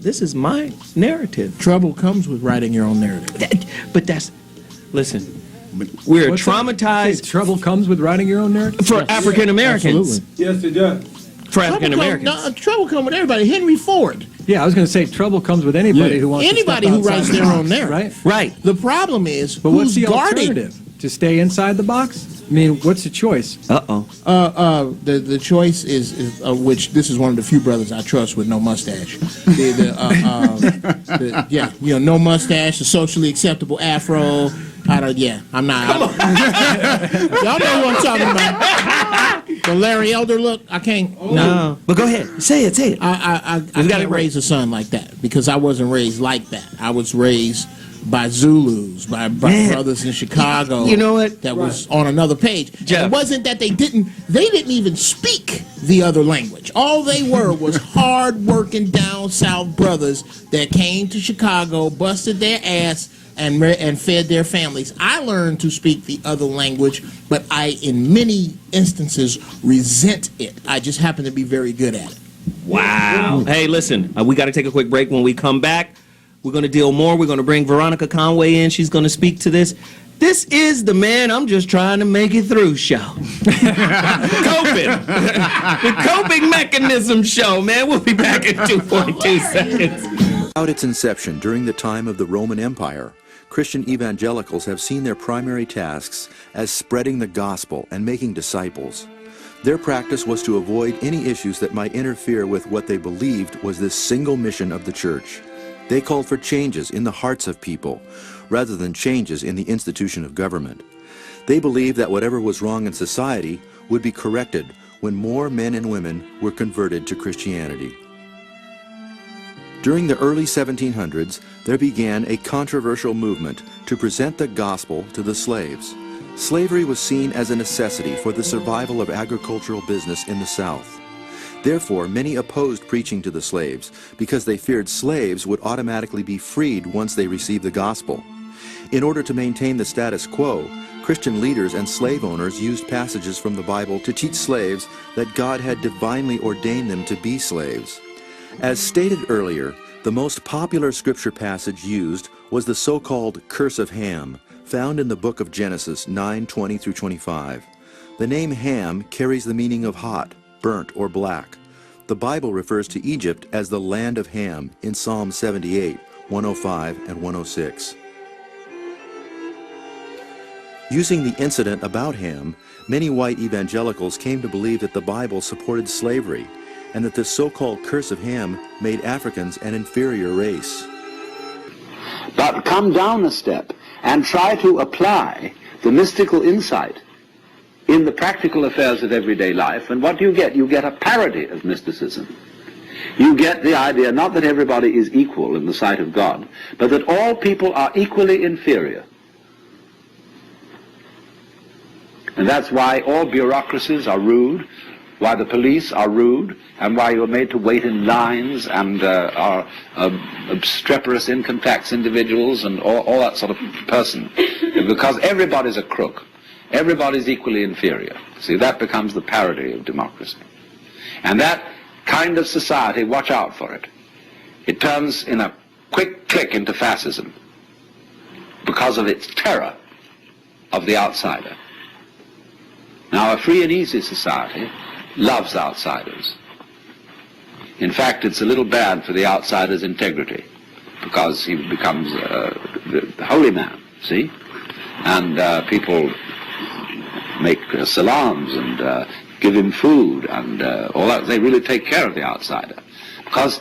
S5: this is my narrative.
S18: Trouble comes with writing your own narrative.
S5: But listen, we're traumatized.
S7: Trouble comes with writing your own narrative?
S5: For African Americans.
S6: Yes, it does.
S5: For African Americans.
S18: Trouble comes with everybody. Henry Ford.
S7: Yeah, I was going to say trouble comes with anybody who wants
S18: anybody
S7: to
S18: who writes their own narrative.
S5: Right.
S18: The problem is,
S7: but what's the
S18: guarding?
S7: alternative? To stay inside the box? I mean, what's the choice?
S18: The choice is which this is one of the few brothers I trust with no mustache. No mustache, a socially acceptable afro. I'm not. Y'all know what I'm talking about. The Larry Elder look, I can't.
S5: No, but go ahead. Say it.
S18: I can't raise a son like that because I wasn't raised like that. I was raised by Zulus, by brothers in Chicago.
S5: You know what?
S18: That was on another page. It wasn't that they didn't even speak the other language. All they were was hard-working down south brothers that came to Chicago, busted their ass, and fed their families. I learned to speak the other language, but I, in many instances, resent it. I just happen to be very good at it.
S5: Wow. Hey, listen, we got to take a quick break. When we come back, we're going to deal more. We're going to bring Veronica Conway in. She's going to speak to this. This is the Man I'm Just Trying to Make It Through show. Coping. The coping mechanism show, man. We'll be back in 2.2 seconds.
S19: Throughout its inception during the time of the Roman Empire, Christian evangelicals have seen their primary tasks as spreading the gospel and making disciples. Their practice was to avoid any issues that might interfere with what they believed was this single mission of the church. They called for changes in the hearts of people, rather than changes in the institution of government. They believed that whatever was wrong in society would be corrected when more men and women were converted to Christianity. During the early 1700s, there began a controversial movement to present the gospel to the slaves. Slavery was seen as a necessity for the survival of agricultural business in the South. Therefore, many opposed preaching to the slaves because they feared slaves would automatically be freed once they received the gospel. In order to maintain the status quo, Christian leaders and slave owners used passages from the Bible to teach slaves that God had divinely ordained them to be slaves. As stated earlier, the most popular scripture passage used was the so-called Curse of Ham, found in the book of Genesis 9:20 through 25. The name Ham carries the meaning of hot, burnt, or black. The Bible refers to Egypt as the land of Ham in Psalm 78, 105, and 106. Using the incident about Ham, many white evangelicals came to believe that the Bible supported slavery and that the so-called Curse of Ham made Africans an inferior race.
S11: But come down a step and try to apply the mystical insight in the practical affairs of everyday life, and what do you get? You get a parody of mysticism. You get the idea not that everybody is equal in the sight of God, but that all people are equally inferior. And that's why all bureaucracies are rude, why the police are rude, and why you're made to wait in lines and are obstreperous income tax individuals and all that sort of person. Because everybody's a crook. Everybody's equally inferior. See, that becomes the parody of democracy. And that kind of society, watch out for it. It turns in a quick click into fascism because of its terror of the outsider. Now, a free and easy society loves outsiders. In fact, it's a little bad for the outsider's integrity because he becomes the holy man, see? And people make salams and give him food and all that. They really take care of the outsider because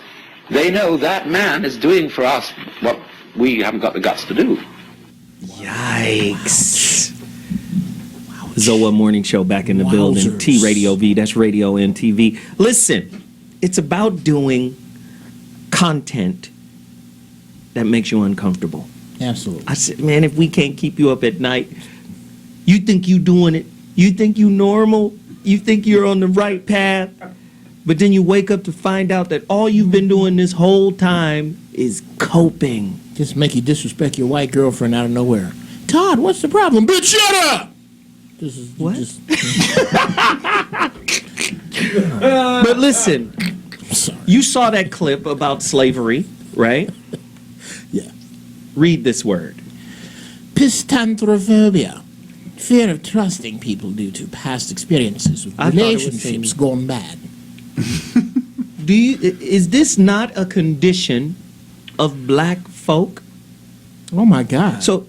S11: they know that man is doing for us what we haven't got the guts to do.
S5: Yikes. Zoa Morning Show back in the building. TradioV, that's radio and TV. Listen, it's about doing content that makes you uncomfortable.
S18: Absolutely.
S5: I said, man, if we can't keep you up at night, you think you doing it, you think you normal, you think you're on the right path, but then you wake up to find out that all you've been doing this whole time is coping.
S18: Just make you disrespect your white girlfriend out of nowhere. Todd, what's the problem? Bitch, shut up! This is
S5: what? But listen, you saw that clip about slavery, right?
S18: Yeah.
S5: Read this word.
S18: Pistanthrophobia. Fear of trusting people due to past experiences with relationships gone bad.
S5: Is this not a condition of black folk?
S18: Oh my God.
S5: So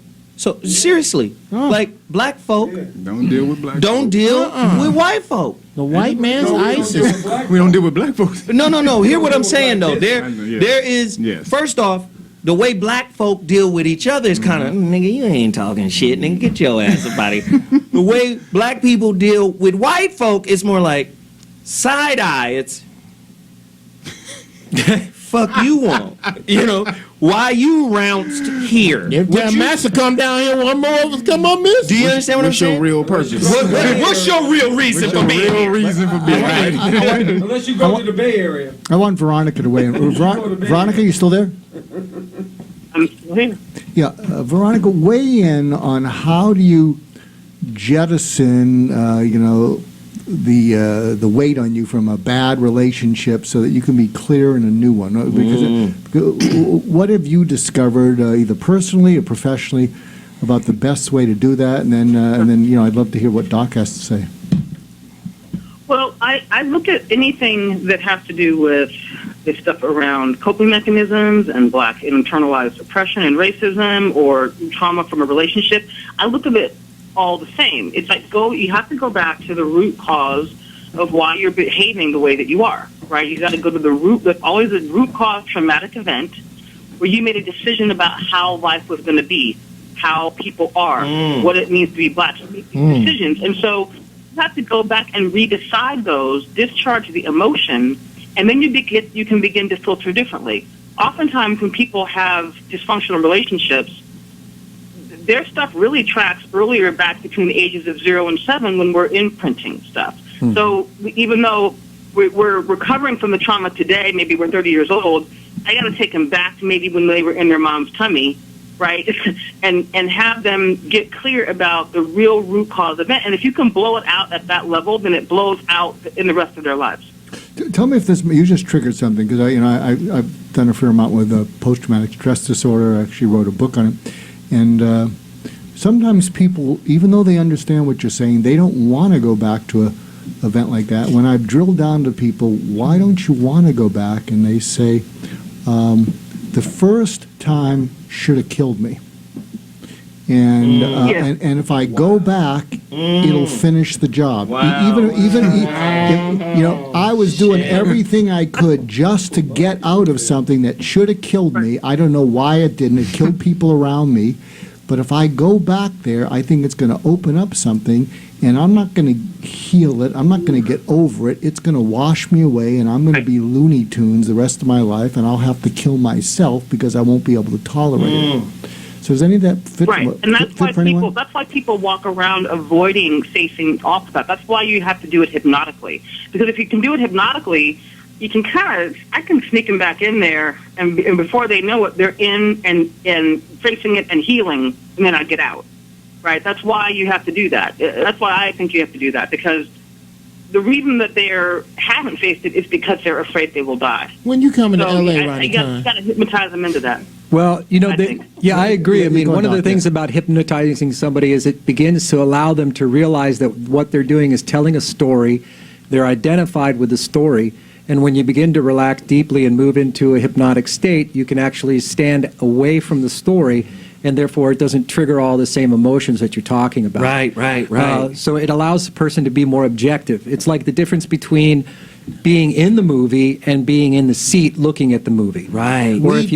S5: seriously, like black folk
S10: don't deal with black
S5: don't
S10: folk.
S5: deal with white folk.
S18: The white man's ISIS.
S10: We don't deal with black folks.
S5: No. Hear what I'm saying though. There is first off, the way black folk deal with each other is kind of, nigga, you ain't talking shit, nigga, get your ass up out of here. The way black people deal with white folk is more like side eye. It's fuck you want, you know? Why yourounced here?
S18: If that master come down here, one more of us come up missing.
S5: Do you understand what I'm saying?
S10: What's your real purpose?
S5: What's your real reason for being here?
S10: Reason for being here?
S6: Unless you go to the Bay Area.
S13: I want Veronica to weigh in. Veronica, you still there?
S9: I'm still here.
S13: Yeah, Veronica, weigh in on how do you jettison, the weight on you from a bad relationship so that you can be clear in a new one. Because what have you discovered, either personally or professionally, about the best way to do that? And then I'd love to hear what Doc has to say.
S9: Well, I look at anything that has to do with the stuff around coping mechanisms and black internalized oppression and racism or trauma from a relationship. I look at it all the same. It's like you have to go back to the root cause of why you're behaving the way that you are, right? You got to go to the root. There's always a root cause traumatic event where you made a decision about how life was going to be, how people are, what it means to be black. You make these decisions. And so you have to go back and redecide those, discharge the emotion, and then you can begin to filter differently. Oftentimes when people have dysfunctional relationships, their stuff really tracks earlier back between the ages of 0 and 7 when we're imprinting stuff. So even though we're recovering from the trauma today, maybe we're 30 years old, I got to take them back to maybe when they were in their mom's tummy, right? and have them get clear about the real root cause event. And if you can blow it out at that level, then it blows out in the rest of their lives.
S13: Tell me if this, you just triggered something, because I've done a fair amount with post-traumatic stress disorder. I actually wrote a book on it. And sometimes people, even though they understand what you're saying, they don't want to go back to an event like that. When I've drilled down to people, why don't you want to go back? And they say, the first time should have killed me. And and if I go back, it'll finish the job. Even I was doing everything I could just to get out of something that should have killed me. I don't know why it didn't. It killed people around me. But if I go back there, I think it's going to open up something, and I'm not going to heal it. I'm not going to get over it. It's going to wash me away, and I'm going to be Looney Tunes the rest of my life, and I'll have to kill myself because I won't be able to tolerate it. So does any of that fit?
S9: Right, and that's why people walk around avoiding facing off with that. That's why you have to do it hypnotically. Because if you can do it hypnotically, you can I can sneak them back in there, and before they know it, they're in and facing it and healing, and then I get out. Right? That's why you have to do that. That's why I think you have to do that, because the reason that they haven't faced it is because they're afraid they will die.
S18: When you come into LA, Ronnie,
S9: you got to hypnotize them into that.
S7: Well, I agree. I mean, one of the things about hypnotizing somebody is it begins to allow them to realize that what they're doing is telling a story. They're identified with the story. And when you begin to relax deeply and move into a hypnotic state, you can actually stand away from the story, and therefore it doesn't trigger all the same emotions that you're talking about. Right. So it allows the person to be more objective. It's like the difference between being in the movie and being in the seat looking at the movie. Right. Or if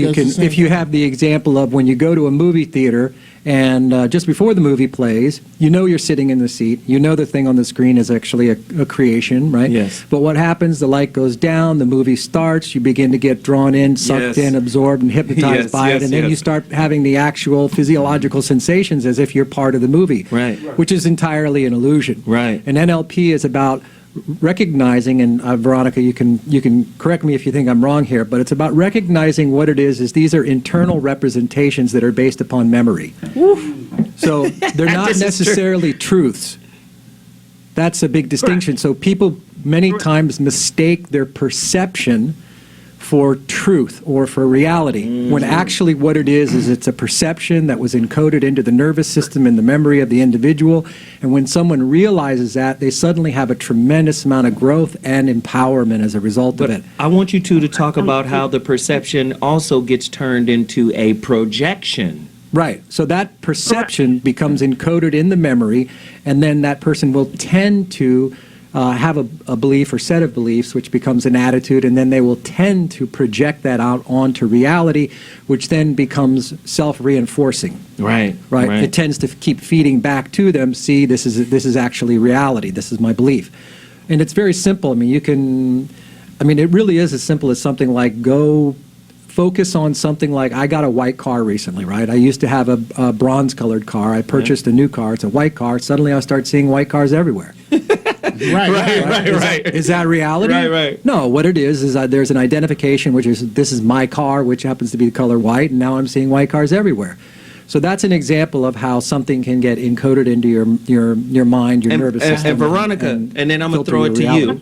S7: you have the example of when you go to a movie theater and just before the movie plays, you know you're sitting in the seat. You know the thing on the screen is actually a creation, right? Yes. But what happens? The light goes down, the movie starts, you begin to get drawn in, sucked in, absorbed, and hypnotized by it, and then you start having the actual physiological sensations as if you're part of the movie. Right. Which is entirely an illusion. Right. And NLP is about recognizing, and Veronica, you can correct me if you think I'm wrong here, but it's about recognizing what it is these are internal representations that are based upon memory. So they're not necessarily truths. That's a big distinction. So people many times mistake their perception for truth or for reality, when actually what it is it's a perception that was encoded into the nervous system and the memory of the individual. And when someone realizes that, they suddenly have a tremendous amount of growth and empowerment as a result of it.
S5: I want you to talk about how the perception also gets turned into a projection.
S7: Right. So that perception becomes encoded in the memory, and then that person will tend to have a belief or set of beliefs, which becomes an attitude, and then they will tend to project that out onto reality, which then becomes self-reinforcing. Right. It tends to keep feeding back to them, see, this is actually reality, this is my belief. And it's very simple. I mean, it really is as simple as something like go focus on something like, I got a white car recently, right? I used to have a bronze-colored car. I purchased a new car. It's a white car. Suddenly I start seeing white cars everywhere. Right. Is that reality? Right. No, what it is there's an identification, which is this is my car, which happens to be the color white, and now I'm seeing white cars everywhere. So that's an example of how something can get encoded into your mind, your nervous system.
S5: And Veronica, and then I'm going to throw it to you.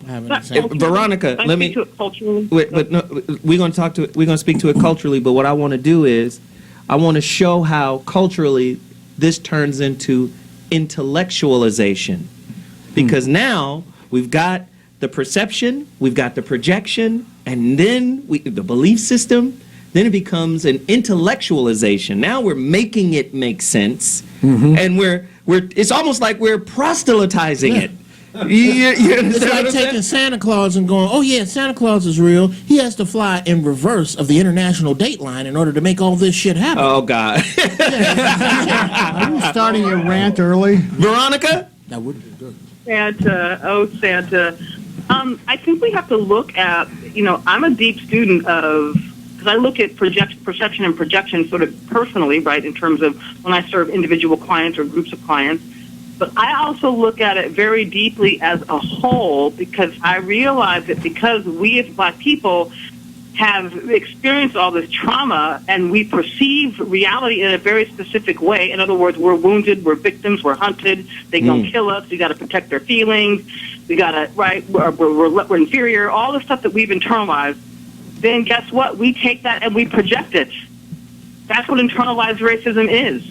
S5: Veronica, let me. But no, we're going to speak to it culturally. But what I want to do is, I want to show how culturally this turns into intellectualization, because now we've got the perception, we've got the projection, and then the belief system. Then it becomes an intellectualization. Now we're making it make sense, and we're it's almost like we're proselytizing it.
S18: It's like taking Santa Claus and going, oh yeah, Santa Claus is real. He has to fly in reverse of the international date line in order to make all this shit happen.
S5: Oh, God.
S13: Are you starting your rant early?
S5: Veronica?
S18: That would be good.
S9: Santa, oh Santa. I think we have to look at, I'm a deep student of, because I look at perception and projection sort of personally, right, in terms of when I serve individual clients or groups of clients. But I also look at it very deeply as a whole, because I realize that because we as Black people have experienced all this trauma and we perceive reality in a very specific way. In other words, we're wounded, we're victims, we're hunted, they gonna kill us, we got to protect their feelings, we got to, right, we're inferior, all the stuff that we've internalized. Then guess what? We take that and we project it. That's what internalized racism is.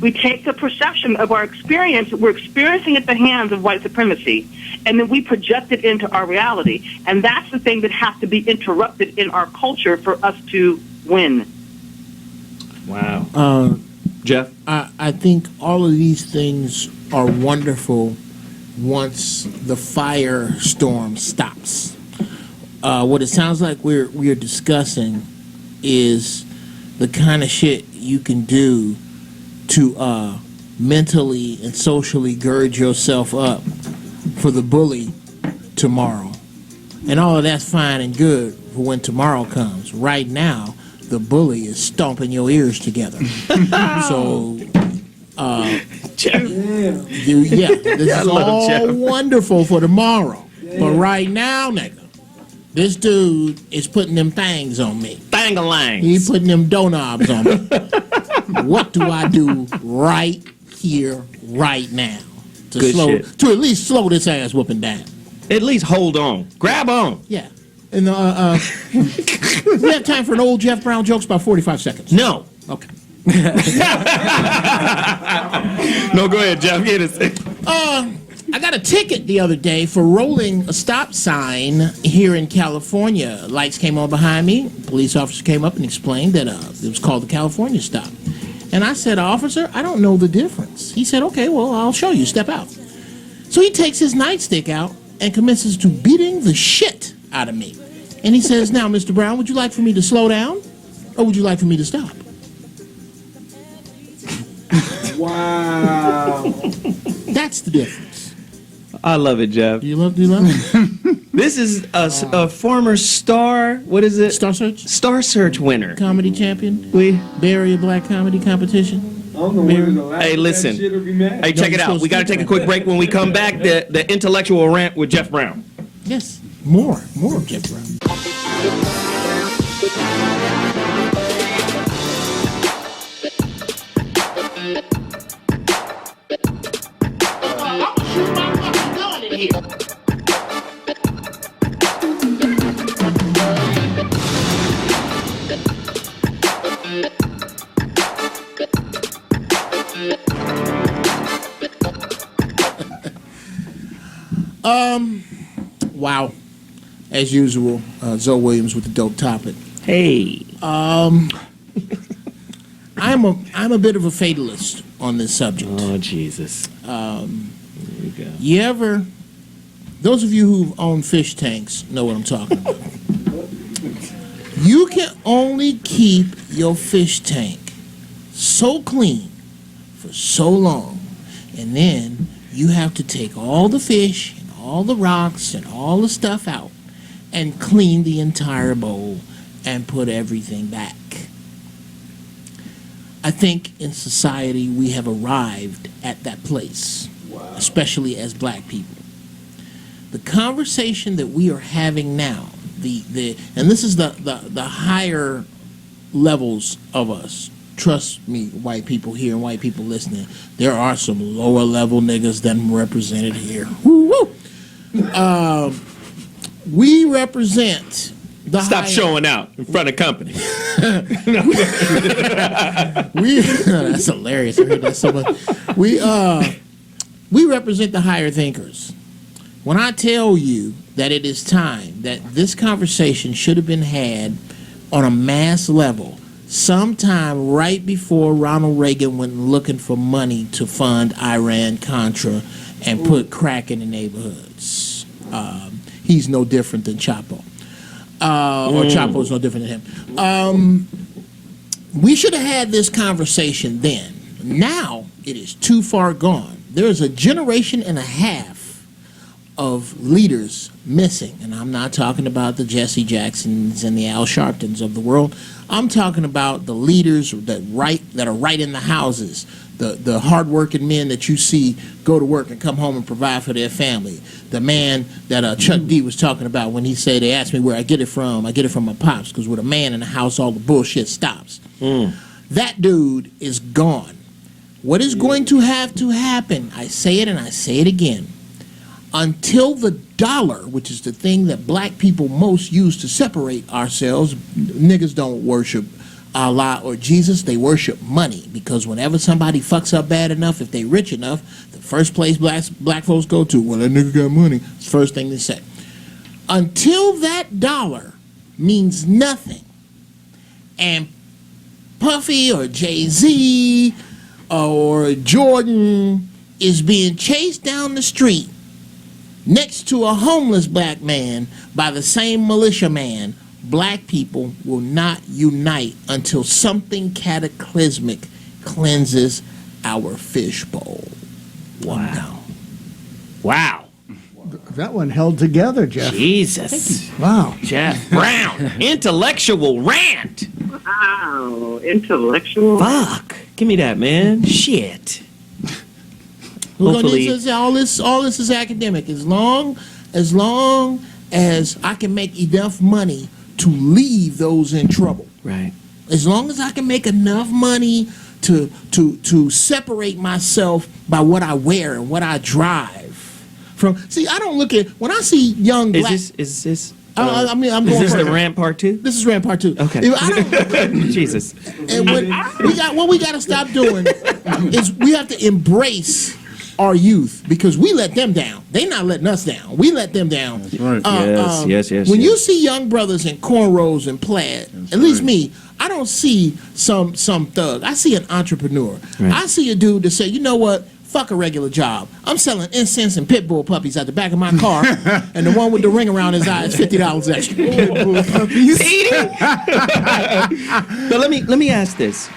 S9: We take the perception of our experience, we're experiencing at the hands of white supremacy, and then we project it into our reality. And that's the thing that has to be interrupted in our culture for us to win.
S5: Wow. Jeff?
S18: I think all of these things are wonderful once the firestorm stops. What it sounds like we're discussing is the kind of shit you can do to mentally and socially gird yourself up for the bully tomorrow. And all of that's fine and good for when tomorrow comes. Right now, the bully is stomping your ears together. So, this is all wonderful for tomorrow. But right now, nigga, this dude is putting them things on me.
S5: Thang-a-lang.
S18: He's putting them doorknobs on me. What do I do right here, right now, to at least slow this ass whooping down?
S5: At least hold on. Grab on.
S18: Yeah. And we have time for an old Jeff Brown joke, about 45 seconds.
S5: No.
S18: Okay.
S5: No, go ahead, Jeff. Get it.
S18: I got a ticket the other day for rolling a stop sign here in California. Lights came on behind me. Police officer came up and explained that it was called the California stop. And I said, officer, I don't know the difference. He said, okay, well, I'll show you. Step out. So he takes his nightstick out and commences to beating the shit out of me. And he says, now, Mr. Brown, would you like for me to slow down or would you like for me to stop?
S6: Wow.
S18: That's the difference.
S5: I love it, Jeff.
S18: Do you love it?
S5: This is a former Star, what is it?
S18: Star Search?
S5: Star Search winner.
S18: Comedy champion.
S5: We
S18: Bay Area Black Comedy Competition.
S5: Hey, listen. Hey, check it out. We got to take a quick break. When we come back, the intellectual rant with Jeff Brown.
S18: Yes. More of Jeff Brown. Wow. As usual, Zoe Williams with the dope topic.
S5: Hey.
S18: I'm a bit of a fatalist on this subject.
S5: Oh, Jesus.
S18: Here we go. Those of you who've owned fish tanks know what I'm talking about. You can only keep your fish tank so clean for so long, and then you have to take all the fish and all the rocks and all the stuff out and clean the entire bowl and put everything back. I think in society we have arrived at that place, especially as black people. The conversation that we are having now, and this is the higher levels of us. Trust me, white people here and white people listening, there are some lower level niggas than represented here. Woo-woo. We represent the
S5: Stop showing out in front of company.
S18: That's hilarious. I heard that so much. We represent the higher thinkers. When I tell you that it is time that this conversation should have been had on a mass level sometime right before Ronald Reagan went looking for money to fund Iran-Contra and put crack in the neighborhoods. He's no different than Chapo. Or Chapo's no different than him. We should have had this conversation then. Now it is too far gone. There's a generation and a half of leaders missing. And I'm not talking about the Jesse Jacksons and the Al Sharptons of the world. I'm talking about the leaders that are right in the houses, the hardworking men that you see go to work and come home and provide for their family. The man that Chuck D was talking about when he said, they asked me where I get it from my pops, because with a man in the house, all the bullshit stops. That dude is gone. What is going to have to happen, I say it and I say it again, until the dollar, which is the thing that black people most use to separate ourselves, niggas don't worship Allah or Jesus, they worship money, because whenever somebody fucks up bad enough, if they rich enough, the first place black folks go to, well, that nigga got money, it's the first thing they say. Until that dollar means nothing, and Puffy or Jay-Z or Jordan is being chased down the street next to a homeless black man by the same militia man, black people will not unite until something cataclysmic cleanses our fishbowl. Wow.
S5: Wow.
S13: That one held together, Jeff.
S5: Jesus.
S13: Wow.
S5: Jeff Brown. Intellectual rant.
S9: Wow. Intellectual.
S5: Fuck. Give me that, man. Shit. Hopefully.
S18: All this is academic. As long as I can make enough money to leave those in trouble.
S5: Right.
S18: As long as I can make enough money to separate myself by what I wear and what I drive. See, I don't look at when I see young black.
S5: Is this?
S18: I mean, I'm
S5: is
S18: going
S5: this
S18: for
S5: the rant part 2?
S18: This is rant part 2.
S5: Okay.
S18: If I don't,
S5: Jesus.
S18: And what we got to stop doing is we have to embrace our youth, because we let them down. They not letting us down. We let them down.
S10: That's right.
S5: Yes.
S18: When you see young brothers in cornrows and plaid, at least me, I don't see some thug. I see an entrepreneur.
S5: Right.
S18: I see a dude that say, you know what? Fuck a regular job. I'm selling incense and pit bull puppies at the back of my car, and the one with the ring around his eye is $50 extra.
S5: So let me ask this.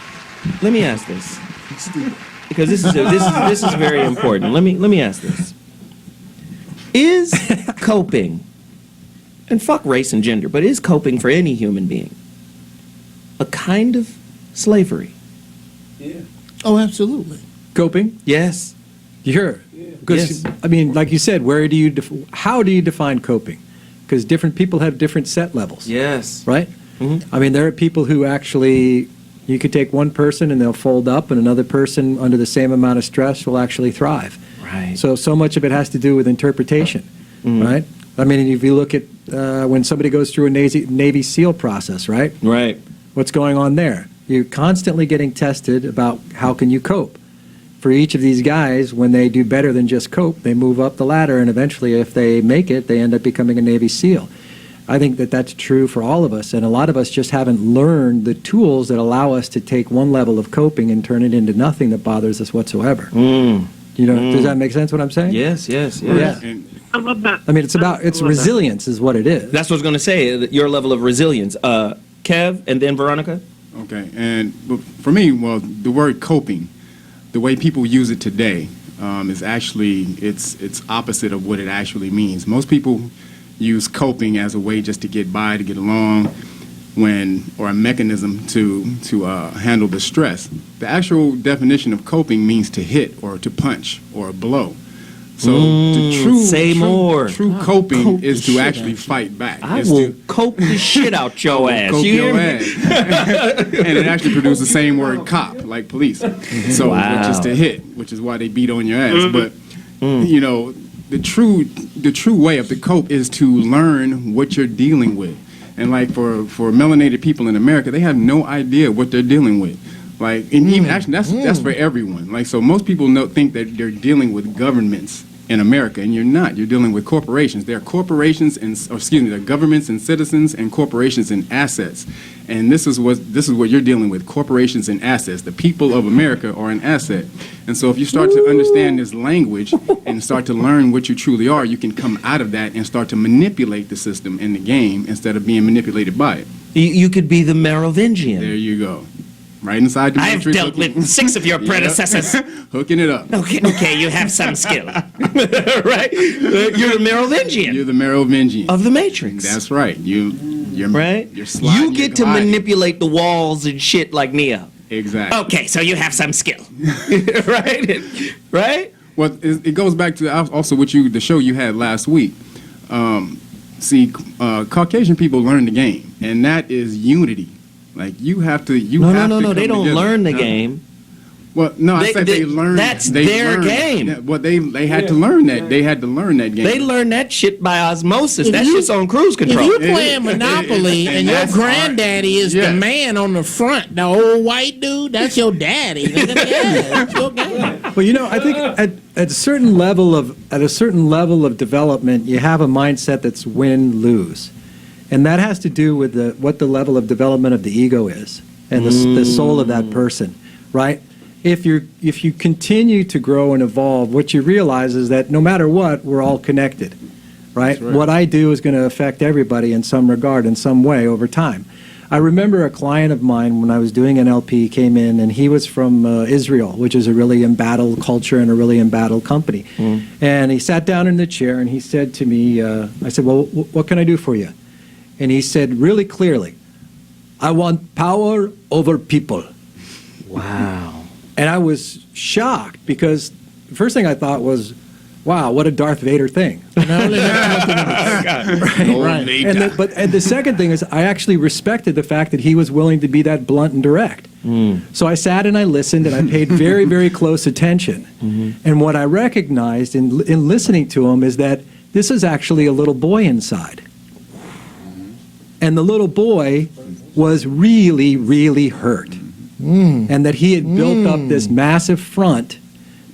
S5: Because this is very important. Let me ask this. Is coping, and fuck race and gender, but is coping for any human being a kind of slavery?
S18: Yeah. Oh, absolutely.
S7: Coping?
S5: Yes.
S7: Sure. Because, I mean, like you said, how do you define coping? Because different people have different set levels.
S5: Yes.
S7: Right? Mm-hmm. I mean, there are people who actually, you could take one person and they'll fold up, and another person under the same amount of stress will actually thrive.
S5: Right.
S7: So much of it has to do with interpretation, right? I mean, if you look at when somebody goes through a Navy SEAL process, right?
S5: Right.
S7: What's going on there? You're constantly getting tested about how can you cope. For each of these guys, when they do better than just cope, they move up the ladder, and eventually, if they make it, they end up becoming a Navy SEAL. I think that that's true for all of us, and a lot of us just haven't learned the tools that allow us to take one level of coping and turn it into nothing that bothers us whatsoever. Does that make sense what I'm saying?
S5: Yes.
S7: Yeah.
S9: I love that.
S7: I mean, it's resilience is what it is.
S5: That's what I was going to say, your level of resilience. Kev, and then Veronica?
S10: Okay, and for me, well, the word coping, the way people use it today, is actually, it's opposite of what it actually means. Most people use coping as a way just to get by, to get along, or a mechanism to handle the stress. The actual definition of coping means to hit or to punch or blow. So true coping is to actually fight back.
S5: I will cope the shit out your ass. You hear me?
S10: And it actually produces the same word cop, like police. So which is to hit, which is why they beat on your ass. But you know, the true way of the cope is to learn what you're dealing with. And like for melanated people in America, they have no idea what they're dealing with. Like, and even actually that's for everyone. Like, so most people think that they're dealing with governments in America, and you're not. You're dealing with corporations. There are corporations and, there are governments and citizens and corporations and assets. And this is what you're dealing with: corporations and assets. The people of America are an asset. And so if you start to understand this language and start to learn what you truly are, you can come out of that and start to manipulate the system and the game instead of being manipulated by it.
S5: You could be the Merovingian.
S10: There you go. Right inside the
S5: I've
S10: matrix.
S5: dealt with 6 of your predecessors.
S10: Hooking it up.
S5: Okay, you have some skill. Right? You're the Merovingian.
S10: You're the Merovingian.
S5: Of the Matrix.
S10: That's right. You're
S5: right?
S10: You're sliding,
S5: you get to manipulate the walls and shit like Neo.
S10: Exactly.
S5: Okay, so you have some skill. Right? Right?
S10: Well, it goes back to also the show you had last week. Caucasian people learn the game, and that is unity. Like, you have to.
S5: No, they don't learn the game.
S10: Well, no, I said they learned.
S5: That's their game.
S10: Yeah, well, they had to learn that. They had to learn that game.
S5: They learned that shit by osmosis. That shit's on cruise control.
S18: If you're playing Monopoly and your granddaddy is the man on the front, the old white dude, that's your daddy. Yeah, that's your game.
S7: Well, I think at a certain level of development, you have a mindset that's win-lose. And that has to do with what the level of development of the ego is and the soul of that person, right? If you continue to grow and evolve, what you realize is that no matter what, we're all connected, right? What I do is going to affect everybody in some regard, in some way over time. I remember a client of mine when I was doing NLP came in, and he was from Israel, which is a really embattled culture and a really embattled company. And he sat down in the chair and he said to me, I said, well, what can I do for you? And he said really clearly, I want power over people.
S5: Wow.
S7: And I was shocked because the first thing I thought was, wow, what a Darth Vader thing. Right? And the second thing is I actually respected the fact that he was willing to be that blunt and direct. So I sat and I listened and I paid very, very close attention. And what I recognized in listening to him is that this is actually a little boy inside. And the little boy was really, really hurt. And that he had built up this massive front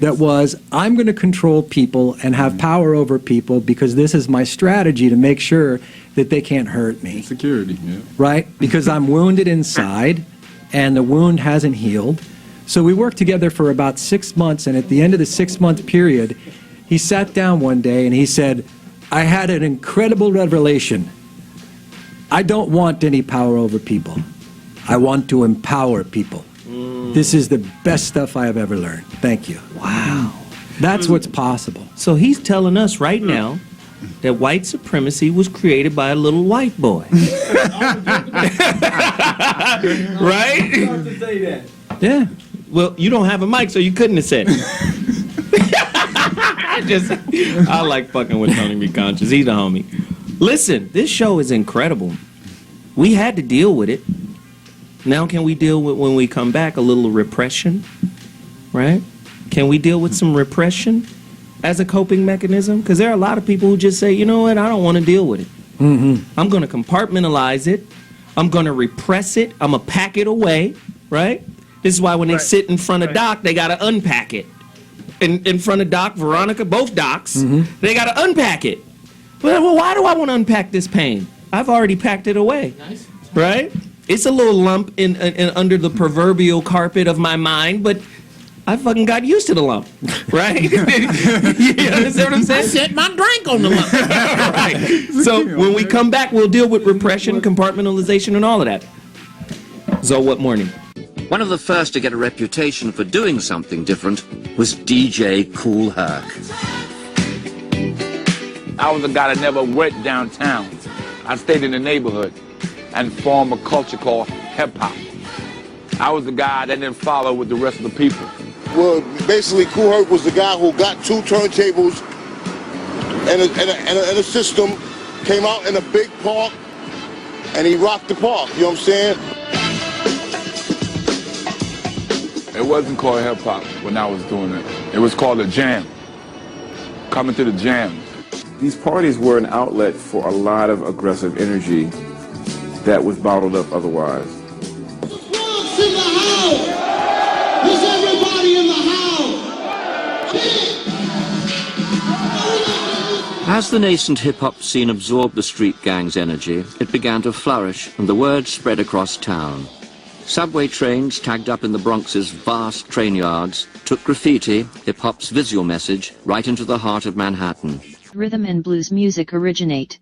S7: that was, I'm going to control people and have power over people because this is my strategy to make sure that they can't hurt me.
S10: Security, yeah.
S7: Right? Because I'm wounded inside and the wound hasn't healed. So we worked together for about 6 months, and at the end of the 6-month period, he sat down one day and he said, I had an incredible revelation. I don't want any power over people. I want to empower people. This is the best stuff I have ever learned. Thank you.
S5: Wow.
S7: That's what's possible.
S5: So he's telling us right now that white supremacy was created by a little white boy. Right?
S6: To say that.
S5: Yeah. Well, you don't have a mic, so you couldn't have said it. I like fucking with Tony B. Conscious. He's a homie. Listen, this show is incredible. We had to deal with it. Now can we deal with, when we come back, a little repression? Right? Can we deal with some repression as a coping mechanism? Because there are a lot of people who just say, you know what, I don't want to deal with it. I'm going to compartmentalize it. I'm going to repress it. I'm going to pack it away. Right? This is why when they sit in front of Doc, they got to unpack it. In front of Doc, Veronica, both Docs, they got to unpack it. Well, why do I want to unpack this pain? I've already packed it away. Right? It's a little lump in under the proverbial carpet of my mind, but I fucking got used to the lump, right? You understand what I'm saying?
S18: I set my drink on the lump.
S5: Right. So when we come back, we'll deal with repression, compartmentalization, and all of that. So what morning?
S20: One of the first to get a reputation for doing something different was DJ Kool Herc.
S21: I was a guy that never went downtown. I stayed in the neighborhood and formed a culture called hip-hop. I was the guy that didn't follow with the rest of the people.
S22: Well, basically, Kool Herc was the guy who got 2 turntables and a system, came out in a big park, and he rocked the park, you know what I'm saying?
S21: It wasn't called hip-hop when I was doing it. It was called a jam. Coming to the jam.
S23: These parties were an outlet for a lot of aggressive energy that was bottled up otherwise.
S3: What's in the house? Is everybody in the house?
S20: As the nascent hip-hop scene absorbed the street gang's energy, it began to flourish and the word spread across town. Subway trains tagged up in the Bronx's vast train yards took graffiti, hip-hop's visual message, right into the heart of Manhattan.
S1: Rhythm and blues music originate.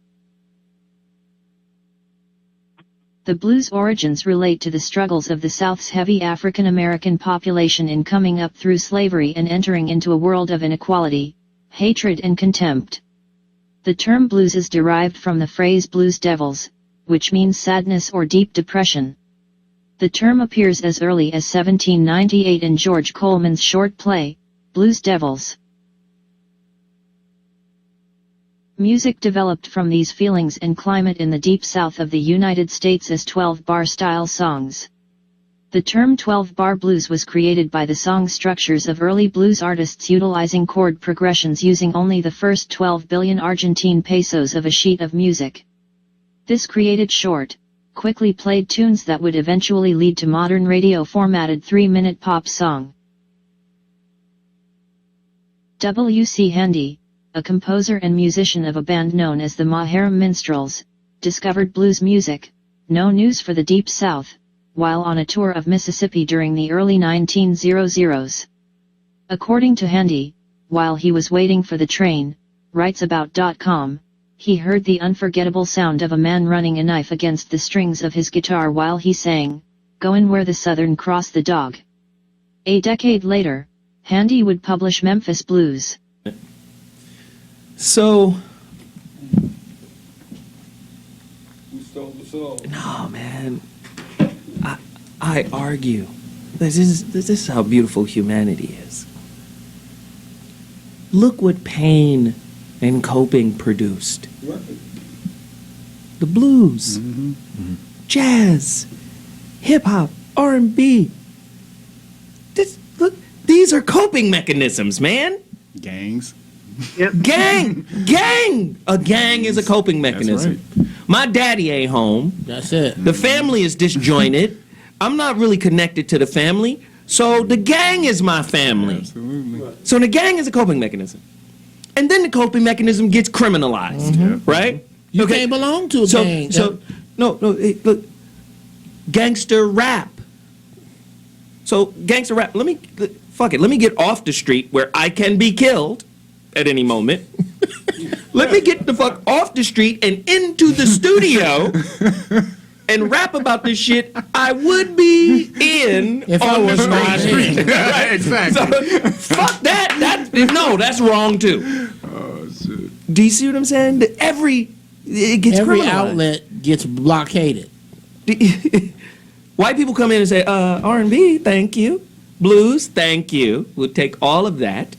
S1: The blues origins relate to the struggles of the South's heavy African American population in coming up through slavery and entering into a world of inequality, hatred and contempt. The term blues is derived from the phrase blues devils, which means sadness or deep depression. The term appears as early as 1798 in George Coleman's short play, Blues Devils. Music developed from these feelings and climate in the deep south of the United States as 12-bar style songs. The term 12-bar blues was created by the song structures of early blues artists utilizing chord progressions using only the first 12 billion Argentine pesos of a sheet of music. This created short, quickly played tunes that would eventually lead to modern radio-formatted 3-minute pop song. W.C. Handy, a composer and musician of a band known as the Barham Minstrels, discovered blues music, no news for the Deep South, while on a tour of Mississippi during the early 1900s. According to Handy, while he was waiting for the train, writesabout.com, he heard the unforgettable sound of a man running a knife against the strings of his guitar while he sang, "Goin' Where the Southern Cross the Dog." A decade later, Handy would publish Memphis Blues.
S5: So,
S6: Who stole the soul?
S5: no, man, I argue. This is how beautiful humanity is. Look what pain and coping produced.
S6: Right.
S5: The blues, jazz, hip-hop, R&B. Look, these are coping mechanisms, man.
S10: Gangs.
S17: Yep.
S5: Gang! A gang is a coping mechanism. My daddy ain't home.
S18: That's it.
S5: The family is disjointed. I'm not really connected to the family, so the gang is my family.
S10: Absolutely.
S5: So the gang is a coping mechanism. And then the coping mechanism gets criminalized, right?
S18: You can't belong to a gang.
S5: No, hey, look, gangster rap. So gangster rap, let me get off the street where I can be killed at any moment. Let me get the fuck off the street and into the studio and rap about this shit I would be in
S18: If
S5: on
S18: I was
S5: the
S18: not
S5: street.
S18: in.
S5: Right?
S10: Exactly.
S5: So, fuck that. That's wrong too.
S10: Oh, shit.
S5: Do you see what I'm saying? It gets
S18: Every
S5: criminalized.
S18: outlet gets blockaded.
S5: White people come in and say, R&B, thank you. Blues, thank you. We'll take all of that.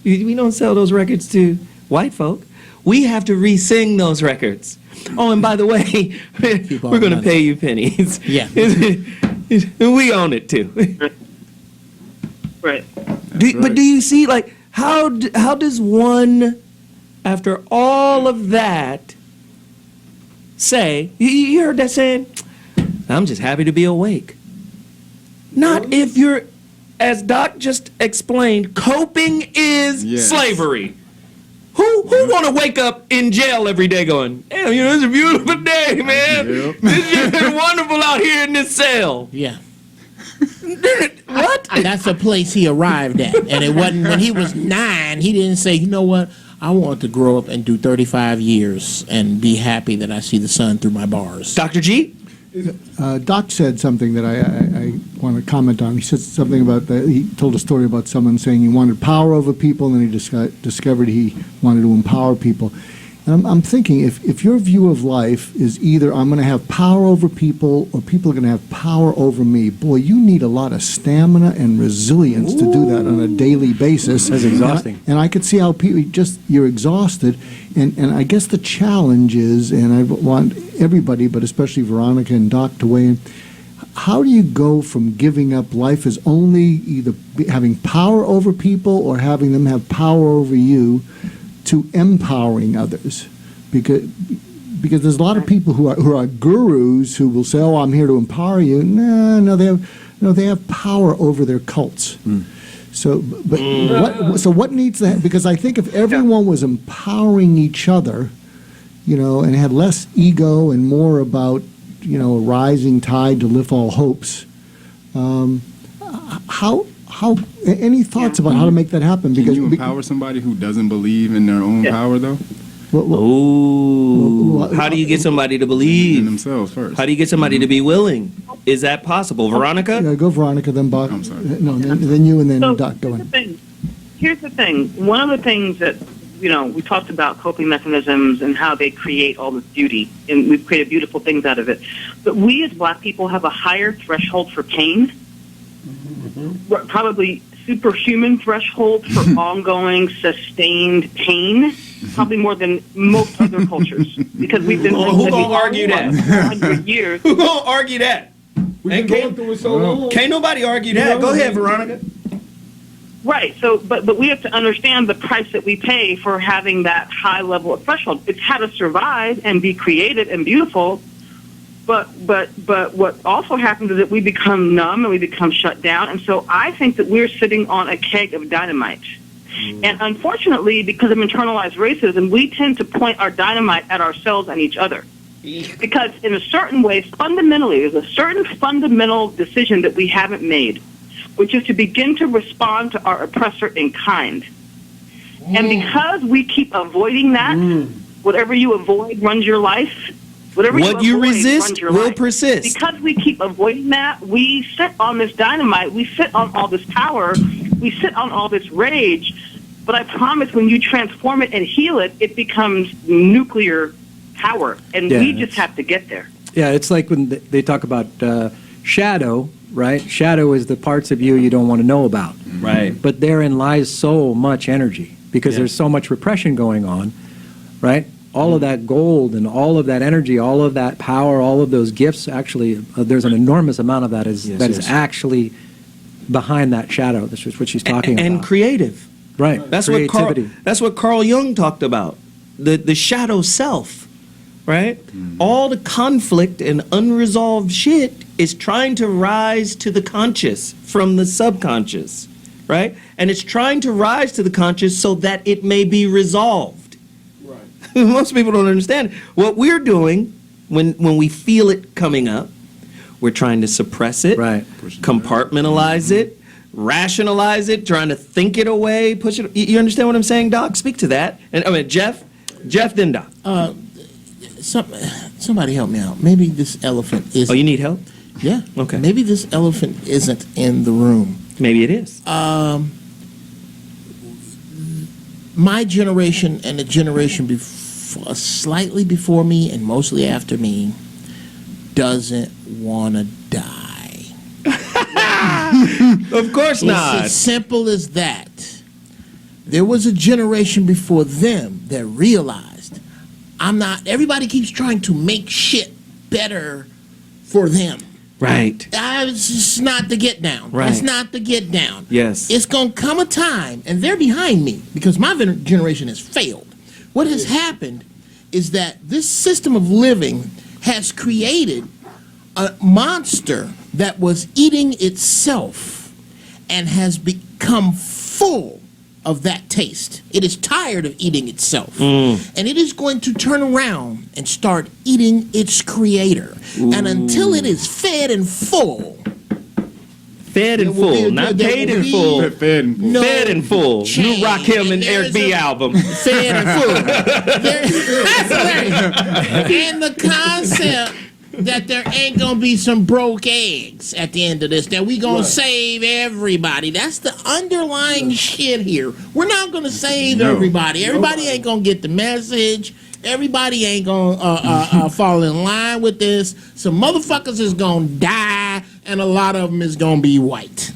S5: We don't sell those records to white folk. We have to re-sing those records. Oh, and by the way, we're going to pay you pennies.
S18: Yeah.
S5: We own it too.
S9: Right.
S5: But do you see, like, how does one, after all of that, say, you heard that saying, I'm just happy to be awake. Not if you're, as Doc just explained, coping is slavery. Who want to wake up in jail every day going, damn, it's a beautiful day, man.
S10: Yep.
S5: It's just been wonderful out here in this cell.
S18: Yeah.
S5: What?
S18: That's the place he arrived at. And it wasn't, when he was 9, he didn't say, you know what, I want to grow up and do 35 years and be happy that I see the sun through my bars.
S5: Dr. G?
S13: Doc said something that I want to comment on. He said something about he told a story about someone saying he wanted power over people, and then he discovered he wanted to empower people. And I'm thinking, if your view of life is either I'm going to have power over people or people are going to have power over me, boy, you need a lot of stamina and resilience to do that on a daily basis.
S7: That's exhausting.
S13: And I could see how people you're exhausted. And I guess the challenge is, and I want everybody, but especially Veronica and Doc, to weigh in, how do you go from giving up life as only either having power over people or having them have power over you to empowering others? Because there's a lot of people who are gurus who will say, "Oh, I'm here to empower you." No, they have power over their cults. So, but what needs to happen? Because I think if everyone was empowering each other, and had less ego and more about, a rising tide to lift all hopes, how any thoughts about how to make that happen?
S10: Can
S13: Because
S10: you empower somebody who doesn't believe in their own power, though?
S5: How do you get somebody to believe
S10: in themselves first?
S5: How do you get somebody to be willing? Is that possible, Veronica?
S13: Yeah, go Veronica, then Bob.
S10: I'm sorry.
S13: No, then you, and then
S9: So
S13: Doc. Go ahead.
S9: Here's the thing. One of the things that, we talked about coping mechanisms and how they create all this beauty, and we've created beautiful things out of it. But we as Black people have a higher threshold for pain, probably superhuman threshold for ongoing, sustained pain, probably more than most other cultures, because we've been
S5: who gonna argue that?
S9: 100 years.
S5: Who gonna argue that?
S6: We've been going through it so long.
S5: Can't nobody argue that. Go ahead, Veronica.
S9: Right. So, but we have to understand the price that we pay for having that high level of threshold. It's how to survive and be creative and beautiful. But what also happens is that we become numb and we become shut down. And so I think that we're sitting on a keg of dynamite. And unfortunately, because of internalized racism, we tend to point our dynamite at ourselves and each other. Because in a certain way, fundamentally, there's a certain fundamental decision that we haven't made, which is to begin to respond to our oppressor in kind. And because we keep avoiding that, whatever you avoid runs your life. Whatever
S5: What you
S9: avoid
S5: resist
S9: runs your
S5: will
S9: life.
S5: persist.
S9: Because we keep avoiding that, we sit on this dynamite, we sit on all this power, we sit on all this rage. But I promise when you transform it and heal it, it becomes nuclear power. And we just have to get there.
S7: Yeah, it's like when they talk about shadow, right? Shadow is the parts of you don't want to know about.
S5: Right.
S7: But therein lies so much energy because there's so much repression going on, right? All of that gold and all of that energy, all of that power, all of those gifts, actually, there's an enormous amount of that is actually behind that shadow. That's what she's talking about.
S5: And creative.
S7: Right.
S5: That's
S7: Creativity.
S5: what Carl Jung talked about. The shadow self, right? All the conflict and unresolved shit is trying to rise to the conscious from the subconscious, right? And it's trying to rise to the conscious so that it may be resolved. Most people don't understand. What we're doing when we feel it coming up, we're trying to suppress it, compartmentalize it, rationalize it, trying to think it away, push it. You understand what I'm saying, Doc? Speak to that. And I mean, Jeff, then Doc.
S18: Somebody help me out. Maybe this elephant is.
S5: Oh, you need help?
S18: Yeah.
S5: Okay.
S18: Maybe this elephant isn't in the room.
S5: Maybe it is.
S18: My generation and the generation slightly before me and mostly after me doesn't want to die.
S5: Of course not.
S18: It's as simple as that. There was a generation before them that realized everybody keeps trying to make shit better for them.
S5: Right.
S18: It's just not the get down.
S5: Right.
S18: It's not the get down.
S5: Yes.
S18: It's going to come a time, and they're behind me because my generation has failed. What has happened is that this system of living has created a monster that was eating itself and has become full of that taste. It is tired of eating itself. And it is going to turn around and start eating its creator. And until it is fed and full.
S5: Fed and full, not paid and full.
S10: Fed and full.
S5: Fed and full. New Rakim and Eric B album.
S18: Fed and full. That's hilarious. And the concept that there ain't gonna be some broke eggs at the end of this, that we gonna save everybody. That's the underlying shit here. We're not gonna save everybody. Everybody ain't gonna get the message. Everybody ain't gonna fall in line with this. Some motherfuckers is gonna die, and a lot of them is gonna be white.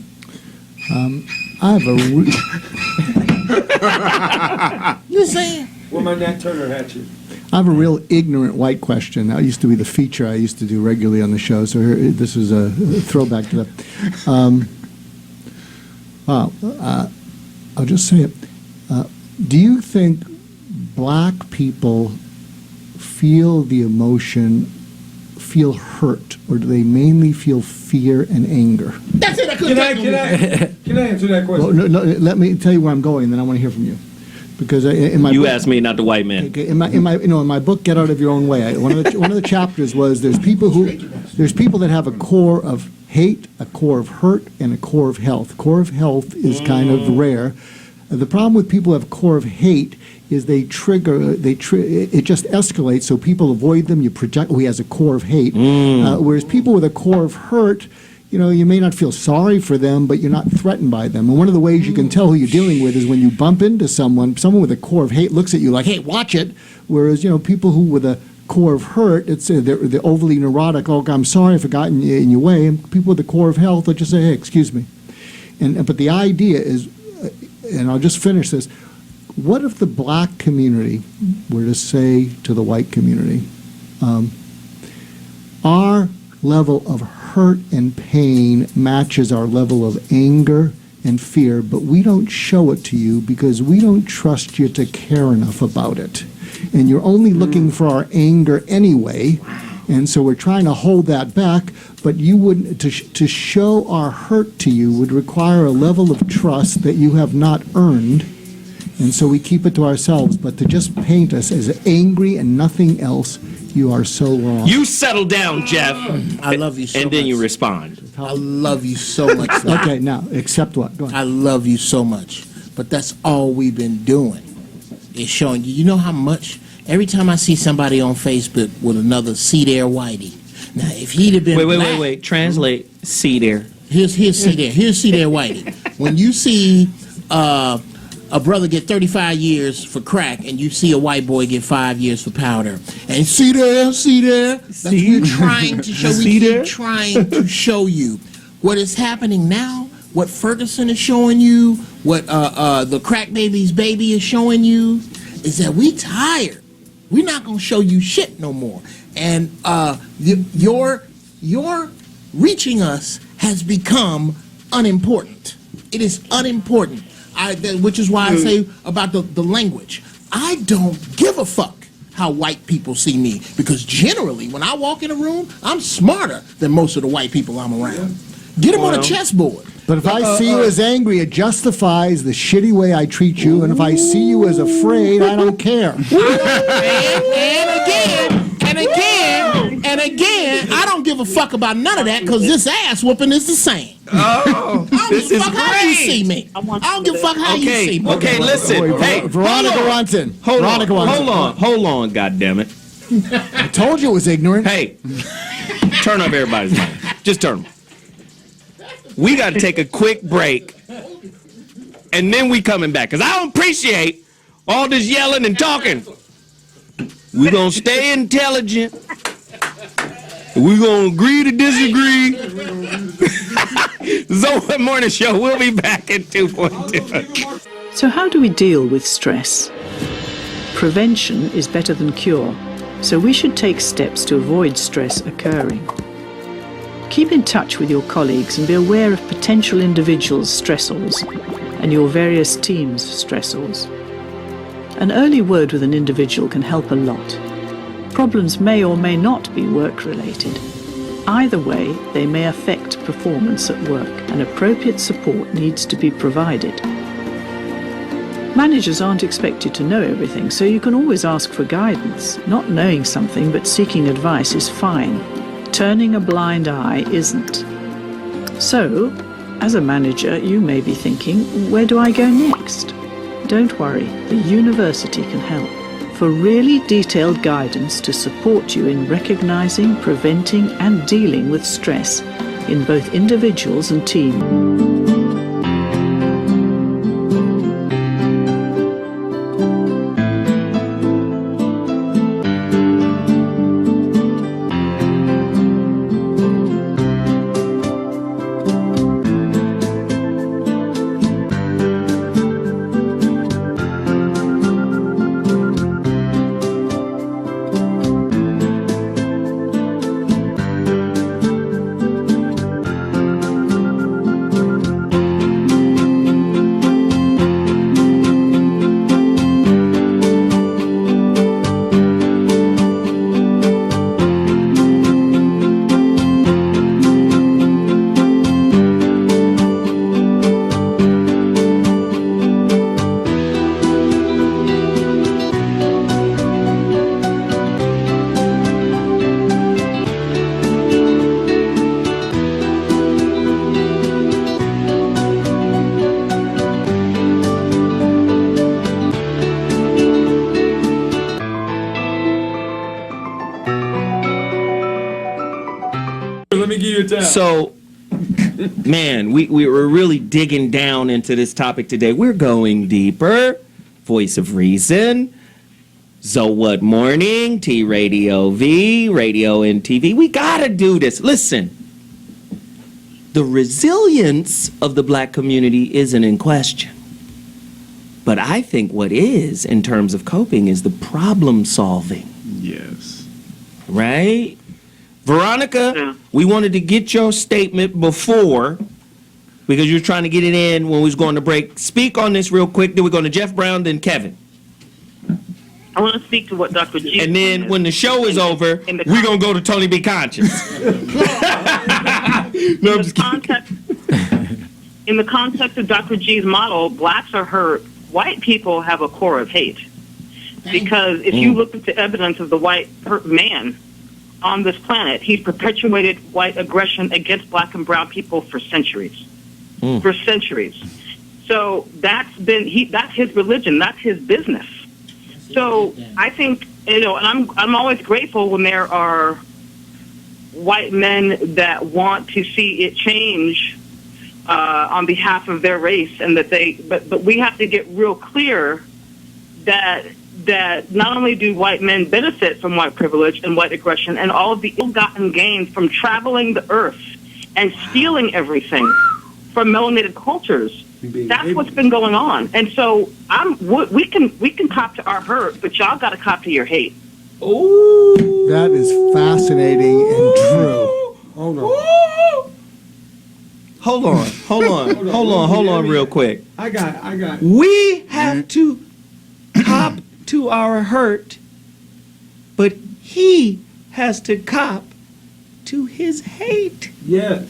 S13: I have a.
S18: You saying?
S6: Where my Nat Turner hat you?
S13: I have a real ignorant white question. That used to be the feature I used to do regularly on the show, so this is a throwback to that. I'll just say it. Do you think black people feel the emotion feel hurt, or do they mainly feel fear and anger?
S18: That's it. I couldn't
S6: Can I answer that question?
S13: Well, no, let me tell you where I'm going, then I want to hear from you. Because in my
S5: You
S13: book,
S5: asked me, not the white man.
S13: okay, in my book, Get Out of Your Own Way, one of the chapters was there's people that have a core of hate, a core of hurt, and a core of health. Core of health is kind of rare. The problem with people who have core of hate is it just escalates, so people avoid them. You project who has a core of hate, whereas people with a core of hurt, you may not feel sorry for them, but you're not threatened by them. And one of the ways you can tell who you're dealing with is when you bump into someone with a core of hate looks at you like, hey, watch it. Whereas, people who with a core of hurt, they're overly neurotic. Oh, I'm sorry if I got in your way. And people with a core of health will just say, hey, excuse me. But the idea is, and I'll just finish this, what if the black community were to say to the white community, our level of hurt and pain matches our level of anger and fear, but we don't show it to you because we don't trust you to care enough about it. And you're only looking for our anger anyway, and so we're trying to hold that back, but you wouldn't, to show our hurt to you would require a level of trust that you have not earned, and so we keep it to ourselves. But to just paint us as angry and nothing else, you are so wrong.
S5: You settle down, Jeff.
S18: I love you so much.
S5: And then you respond.
S18: I love you so much.
S13: Okay, now, accept what? Go ahead.
S18: I love you so much. But that's all we've been doing is showing you. You know how much? Every time I see somebody on Facebook with another see there whitey. Now, if he'd have been
S5: Wait. Translate see there.
S18: Here's see there. Here's see there whitey. When you see a brother get 35 years for crack, and you see a white boy get 5 years for powder. And see there. That's what we're trying to show. We keep trying to show you what is happening now, what Ferguson is showing you, what the crack baby's baby is showing you, is that we tired. We're not going to show you shit no more. And your reaching us has become unimportant. It is unimportant. Which is why I say about the language. I don't give a fuck how white people see me, because generally when I walk in a room, I'm smarter than most of the white people I'm around. Get them on a chessboard.
S13: But if I see you as angry, it justifies the shitty way I treat you, and if I see you as afraid, I don't care.
S18: And again, I don't give a fuck about none of that, because this ass whooping is the same.
S5: Oh, this is
S18: great. How you see me. I don't give a fuck how you see me.
S5: Okay, listen. Hey,
S13: Veronica Wanton.
S5: Hold on, goddammit.
S13: I told you it was ignorant.
S5: Hey, turn up everybody's mic. Just turn them. We got to take a quick break, and then we coming back, because I don't appreciate all this yelling and talking. We're going to stay intelligent. We're going to agree to disagree. Zoe Morning Show. We'll be back in 2.2.
S2: So how do we deal with stress? Prevention is better than cure, so we should take steps to avoid stress occurring. Keep in touch with your colleagues and be aware of potential individuals' stressors and your various teams' stressors. An early word with an individual can help a lot. Problems may or may not be work-related. Either way, they may affect performance at work, and appropriate support needs to be provided. Managers aren't expected to know everything, so you can always ask for guidance. Not knowing something but seeking advice is fine. Turning a blind eye isn't. So, as a manager, you may be thinking, where do I go next? Don't worry, the university can help. For really detailed guidance to support you in recognizing, preventing, and dealing with stress in both individuals and teams.
S5: So, man, we were really digging down into this topic today. We're going deeper. Voice of Reason, So What Morning, TradioV, Radio and TV. We gotta do this. Listen, the resilience of the black community isn't in question. But I think what is, in terms of coping, is the problem solving.
S10: Yes.
S5: Right? Veronica, we wanted to get your statement before, because you were trying to get it in when we was going to break. Speak on this real quick, then we're going to Jeff Brown, then Kevin.
S9: I want to speak to what Dr. G.
S5: And then when the show is over, we're going to go to Tony Be Conscious. No, I'm just kidding.
S9: In the context of Dr. G's model, blacks are hurt. White people have a core of hate. Because if you look at the evidence of the white man on this planet, he's perpetuated white aggression against black and brown people for centuries. For centuries. So that's his religion, that's his business. So I think, and I'm always grateful when there are white men that want to see it change on behalf of their race, and that but we have to get real clear that not only do white men benefit from white privilege and white aggression and all of the ill-gotten gains from traveling the earth and stealing everything from melanated cultures. That's what's been going on. And so we can cop to our hurt, but y'all got to cop to your hate.
S5: Ooh.
S13: That is fascinating and true.
S6: Oh no.
S5: Hold on real quick.
S6: I got.
S5: We have to cop to our hurt, but he has to cop to his hate.
S6: Yes.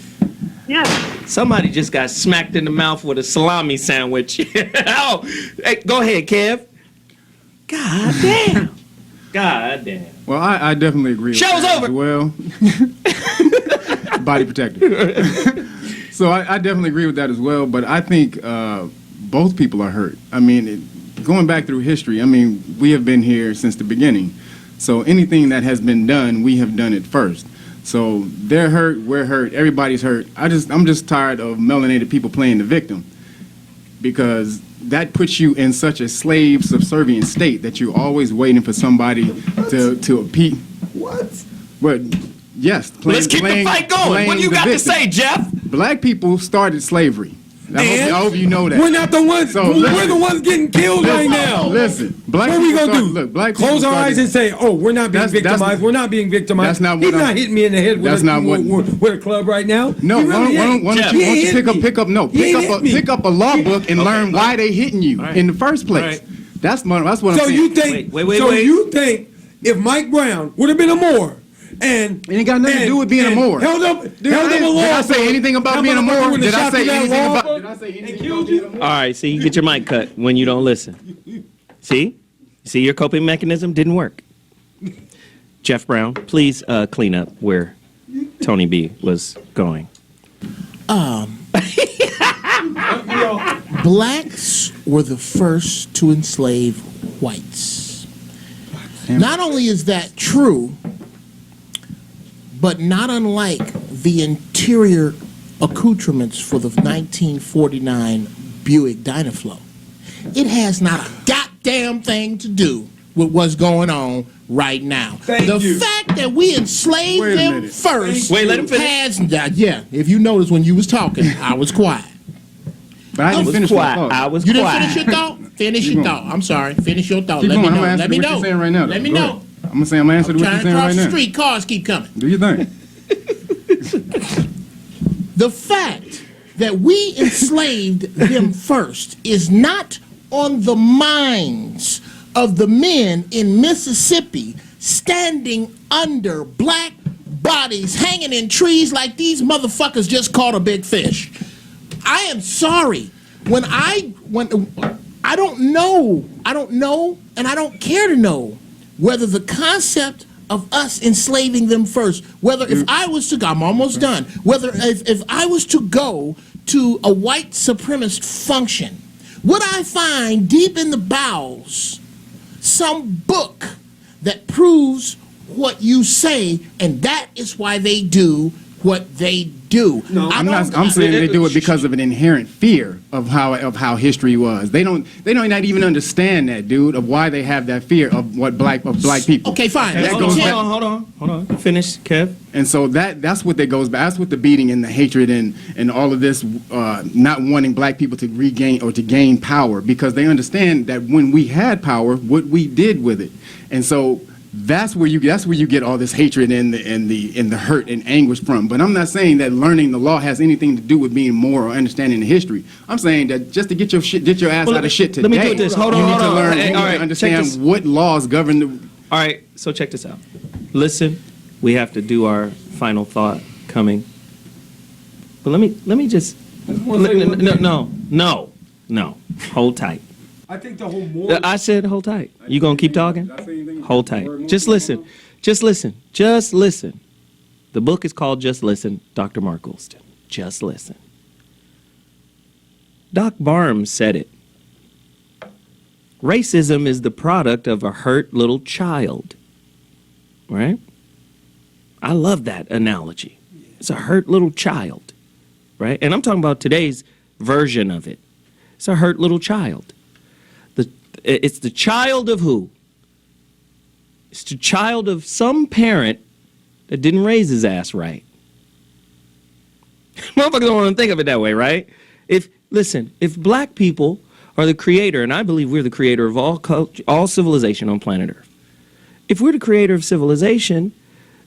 S9: Yes.
S5: Somebody just got smacked in the mouth with a salami sandwich. Oh, hey, go ahead, Kev. God damn. God damn.
S10: Well, I definitely agree with
S5: Show's
S10: that
S5: over.
S10: as well. Body protector. So I definitely agree with that as well, but I think both people are hurt. I mean, going back through history, I mean, we have been here since the beginning. So anything that has been done, we have done it first. So they're hurt, we're hurt, everybody's hurt. I'm just tired of melanated people playing the victim, because that puts you in such a slave subservient state that you're always waiting for somebody to appease.
S6: What?
S10: But yes,
S5: Let's keep the fight going. What do you got to say, Jeff?
S10: Black people started slavery. I hope you know that.
S6: We're not the ones.
S10: So
S6: we're the ones getting killed right now.
S10: Listen, black
S6: what are we gonna do?
S10: Look, black
S6: close our eyes and say, "Oh, we're not being victimized. We're not being victimized."
S10: That's not what
S6: He's not hitting me in the head with a club right now.
S10: No, why don't you pick up a law book and learn why they hitting you in the first place? That's what I'm saying.
S6: So you think? You think if Mike Brown would have been a Moor? And
S10: it ain't got nothing to do with being a Moor.
S6: Held up a law.
S10: Did I say anything about being a Moor? Did I say anything about?
S5: All right, see, you get your mic cut when you don't listen. See your coping mechanism didn't work. Jeff Brown, please clean up where Tony B was going.
S18: Blacks were the first to enslave whites. Not only is that true, but not unlike the interior accoutrements for the 1949 Buick Dynaflow. It has not a goddamn thing to do with what's going on right now. The fact that we enslaved them first
S5: let him finish.
S18: Yeah, if you notice when you was talking, I was quiet.
S10: But I didn't finish my thought.
S5: I was
S18: You
S5: quiet.
S18: didn't finish your thought? Finish your thought. I'm sorry. Finish your thought.
S10: Keep
S18: Let
S10: going.
S18: me
S10: I'm
S18: know.
S10: gonna
S18: Let me
S10: answer
S18: know.
S10: what you're saying right now.
S18: Let me know.
S10: I'm gonna say I'm gonna answer what you're
S18: Trying to
S10: saying
S18: cross
S10: right
S18: the
S10: now.
S18: street, cars keep coming.
S10: Do you think?
S18: The fact that we enslaved them first is not on the minds of the men in Mississippi standing under black bodies hanging in trees like these motherfuckers just caught a big fish. I am sorry. When I don't know, and I don't care to know whether the concept of us enslaving them first, whether if I was to go, I'm almost done, whether if I was to go to a white supremacist function, would I find deep in the bowels some book that proves what you say, and that is why they do what they do.
S10: No, I'm saying they do it because of an inherent fear of how history was. They don't not even understand that, dude, of why they have that fear of black people.
S18: Okay, fine.
S5: Hold on. Finish, Kev.
S10: And so that's what that goes back. That's what the beating and the hatred and all of this not wanting black people to regain or to gain power, because they understand that when we had power, what we did with it. And so that's where you get all this hatred and the hurt and anguish from. But I'm not saying that learning the law has anything to do with being more or understanding the history. I'm saying that just to get your ass out of shit today,
S5: let me do this. Hold on,
S10: you need to learn
S5: and
S10: understand what laws govern the.
S5: All right, so check this out. Listen, we have to do our final thought coming. But let me just no. Hold tight.
S6: I think the whole moral.
S5: I said hold tight. You gonna keep talking? Hold tight. Just listen. Just listen. The book is called Just Listen, Dr. Mark Goulston. Just listen. Doc Barham said it. Racism is the product of a hurt little child. Right? I love that analogy. It's a hurt little child. Right? And I'm talking about today's version of it. It's a hurt little child. It's the child of who? It's the child of some parent that didn't raise his ass right. Motherfuckers don't want to think of it that way, right? If black people are the creator, and I believe we're the creator of all civilization on planet Earth. If we're the creator of civilization,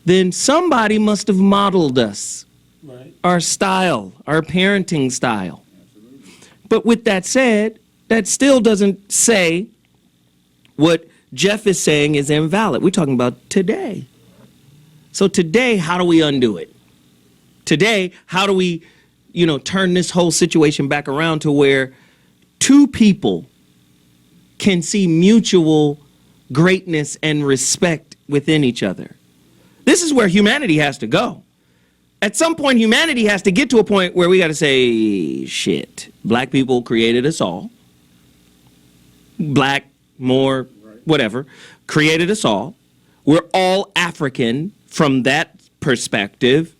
S5: then somebody must have modeled us. Right. Our style, our parenting style. Absolutely. But with that said, that still doesn't say what Jeff is saying is invalid. We're talking about today. So today, how do we undo it? Today, how do we, turn this whole situation back around to where two people can see mutual greatness and respect within each other? This is where humanity has to go. At some point, humanity has to get to a point where we got to say, shit, black people created us all. Black, more, whatever, created us all. We're all African from that perspective.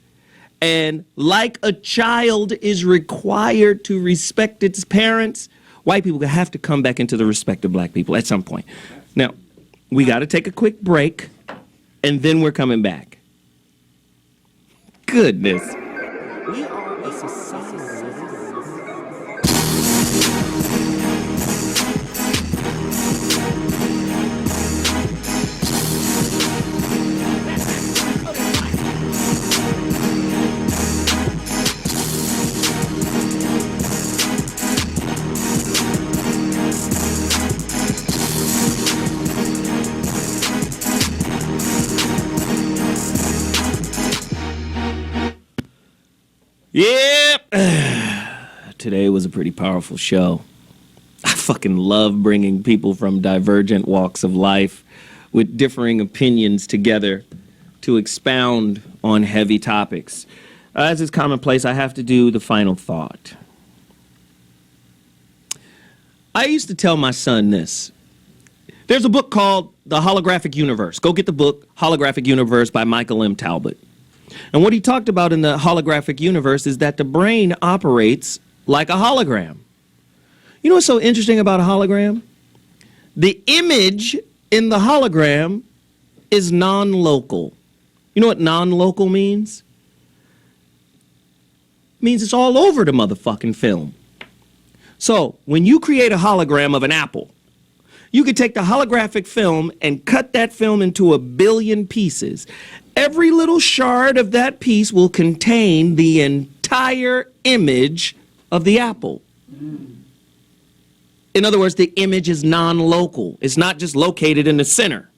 S5: And like a child is required to respect its parents, white people have to come back into the respect of black people at some point. Now, we got to take a quick break, and then we're coming back. Goodness. We are a society. Yep. Today was a pretty powerful show. I fucking love bringing people from divergent walks of life with differing opinions together to expound on heavy topics. As is commonplace, I have to do the final thought. I used to tell my son this. There's a book called The Holographic Universe. Go get the book, Holographic Universe by Michael M. Talbot. And what he talked about in the holographic universe is that the brain operates like a hologram. You know what's so interesting about a hologram? The image in the hologram is non-local. You know what non-local means? It means it's all over the motherfucking film. So when you create a hologram of an apple, you could take the holographic film and cut that film into 1 billion pieces. Every little shard of that piece will contain the entire image of the apple. In other words, the image is non-local. It's not just located in the center.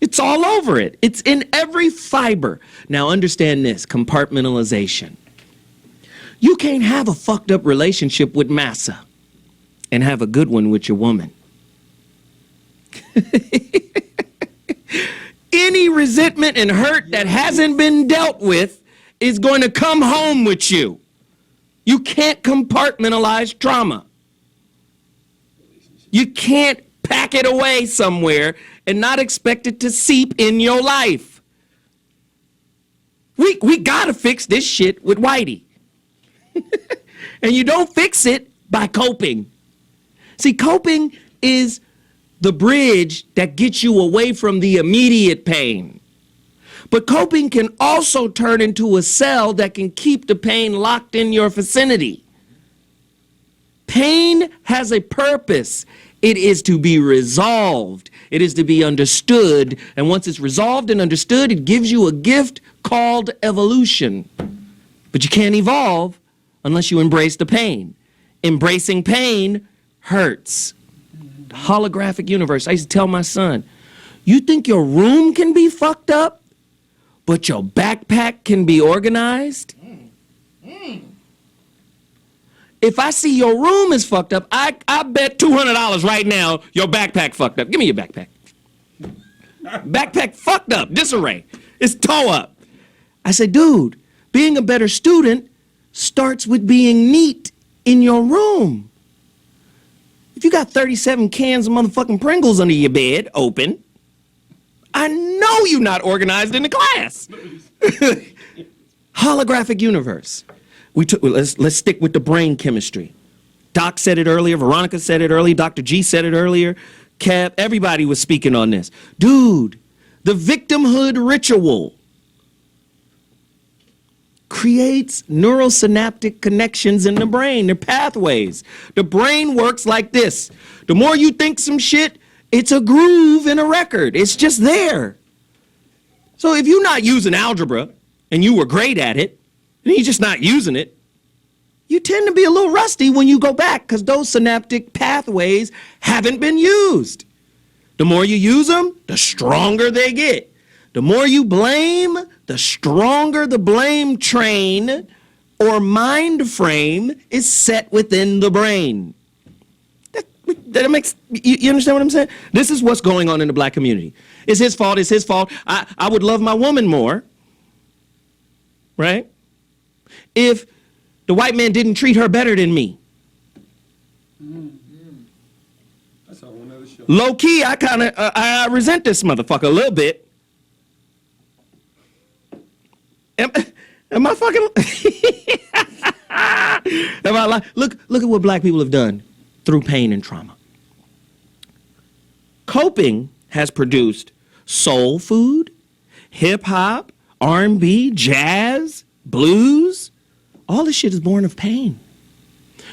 S5: It's all over it. It's in every fiber. Now understand this, compartmentalization. You can't have a fucked up relationship with massa and have a good one with your woman. Any resentment and hurt that hasn't been dealt with is going to come home with you. You can't compartmentalize trauma. You can't pack it away somewhere and not expect it to seep in your life. We gotta fix this shit with Whitey. And you don't fix it by coping. See, coping is the bridge that gets you away from the immediate pain. But coping can also turn into a cell that can keep the pain locked in your vicinity. Pain has a purpose. It is to be resolved. It is to be understood. And once it's resolved and understood, it gives you a gift called evolution. But you can't evolve unless you embrace the pain. Embracing pain hurts. The holographic universe. I used to tell my son, you think your room can be fucked up, but your backpack can be organized? If I see your room is fucked up, I bet $200 right now your backpack fucked up. Give me your backpack. Backpack fucked up, disarray. It's toe up. I said, dude, being a better student starts with being neat in your room. If you got 37 cans of motherfucking Pringles under your bed open, I know you're not organized in the class. Holographic universe. Let's stick with the brain chemistry. Doc said it earlier, Veronica said it earlier, Dr. G said it earlier, Kev, everybody was speaking on this. Dude, the victimhood ritual creates neurosynaptic connections in the brain, the pathways. The brain works like this. The more you think some shit, it's a groove in a record. It's just there. So if you're not using algebra and you were great at it, and you're just not using it, you tend to be a little rusty when you go back because those synaptic pathways haven't been used. The more you use them, the stronger they get. The more you blame, the stronger the blame train or mind frame is set within the brain. That makes, you understand what I'm saying? This is what's going on in the black community. It's his fault, it's his fault. I would love my woman more, right? If the white man didn't treat her better than me.
S6: That's a whole nother show.
S5: Low key, I resent this motherfucker a little bit. Am I fucking? Am I lying? Look at what black people have done through pain and trauma. Coping has produced soul food, hip hop, R&B, jazz, blues. All this shit is born of pain.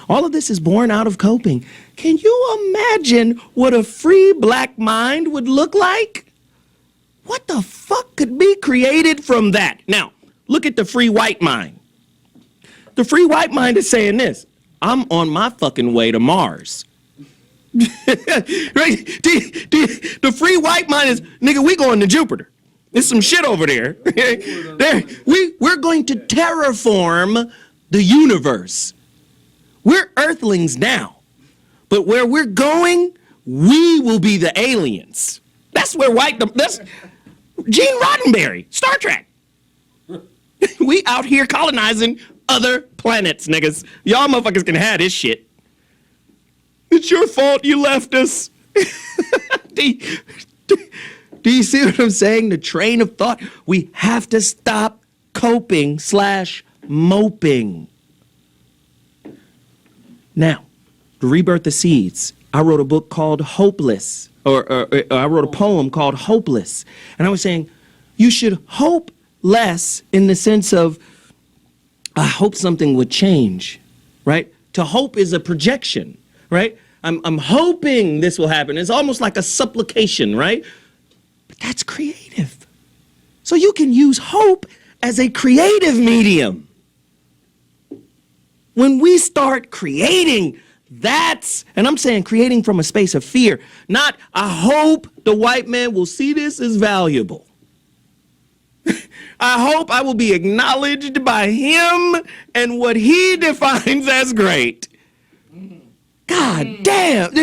S5: All of this is born out of coping. Can you imagine what a free black mind would look like? What the fuck could be created from that? Now, look at the free white mind. The free white mind is saying this: I'm on my fucking way to Mars. Right? The free white mind is, nigga, we going to Jupiter. There's some shit over there. We're going to terraform the universe. We're earthlings now. But where we're going, we will be the aliens. That's where that's Gene Roddenberry, Star Trek. We out here colonizing other planets, niggas. Y'all motherfuckers can have this shit. It's your fault you left us. Do you see what I'm saying? The train of thought. We have to stop coping/moping. Now, to rebirth the seeds, I wrote a book called Hopeless, or I wrote a poem called Hopeless. And I was saying, you should hope less in the sense of, I hope something would change, right? To hope is a projection, right? I'm hoping this will happen. It's almost like a supplication, right? But that's creative. So you can use hope as a creative medium. When we start creating, and I'm saying creating from a space of fear, not I hope the white man will see this as valuable. I hope I will be acknowledged by him and what he defines as great. God damn.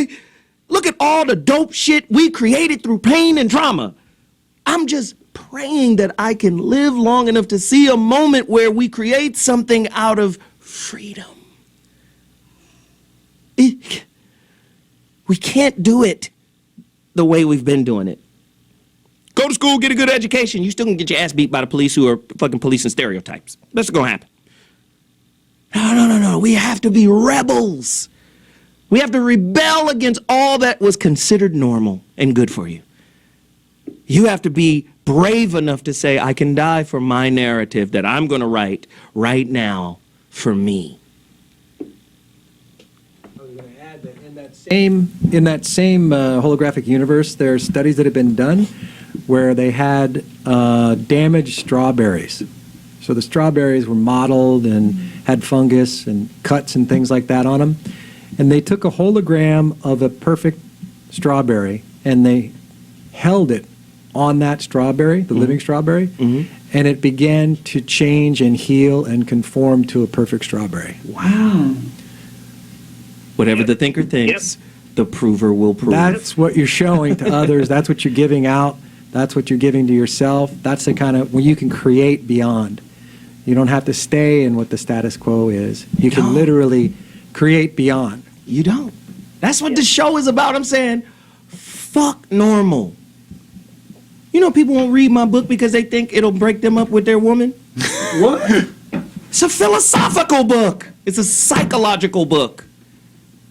S5: Look at all the dope shit we created through pain and trauma. I'm just praying that I can live long enough to see a moment where we create something out of freedom. We can't do it the way we've been doing it. Go to school, get a good education. You still gonna get your ass beat by the police who are fucking policing stereotypes. That's what's gonna happen. No. We have to be rebels. We have to rebel against all that was considered normal and good for you. You have to be brave enough to say, I can die for my narrative that I'm going to write right now for me.
S7: In that same holographic universe, there are studies that have been done where they had damaged strawberries. So the strawberries were mottled and had fungus and cuts and things like that on them. And they took a hologram of a perfect strawberry and they held it on that strawberry, the living strawberry, and it began to change and heal and conform to a perfect strawberry.
S5: Wow. Whatever the thinker thinks, the prover will prove.
S7: That's what you're showing to others. That's what you're giving out. That's what you're giving to yourself. That's the kind of, when you can create beyond. You don't have to stay in what the status quo is. You can literally create beyond.
S5: You don't. That's what the show is about. I'm saying, fuck normal. You know, people won't read my book because they think it'll break them up with their woman.
S6: What?
S5: It's a philosophical book. It's a psychological book.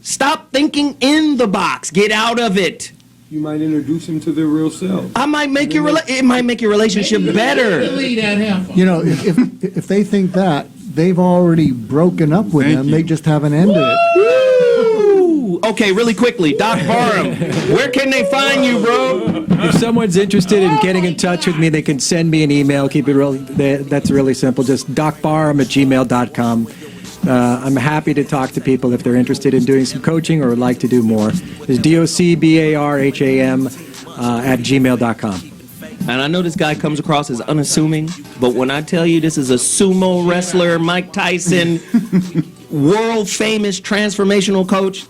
S5: Stop thinking in the box. Get out of it.
S6: You might introduce them to their real self.
S5: I might make it might make your relationship better.
S13: You know, if they think that, they've already broken up with them. They just haven't ended it.
S5: Woo! Okay, really quickly, Doc Barham, where can they find you, bro?
S7: If someone's interested in getting in touch with me, they can send me an email. Keep it real. That's really simple. Just docbarham@gmail.com. I'm happy to talk to people if they're interested in doing some coaching or would like to do more. It's DOCBARHAM @gmail.com.
S5: And I know this guy comes across as unassuming, but when I tell you this is a sumo wrestler, Mike Tyson, world famous transformational coach,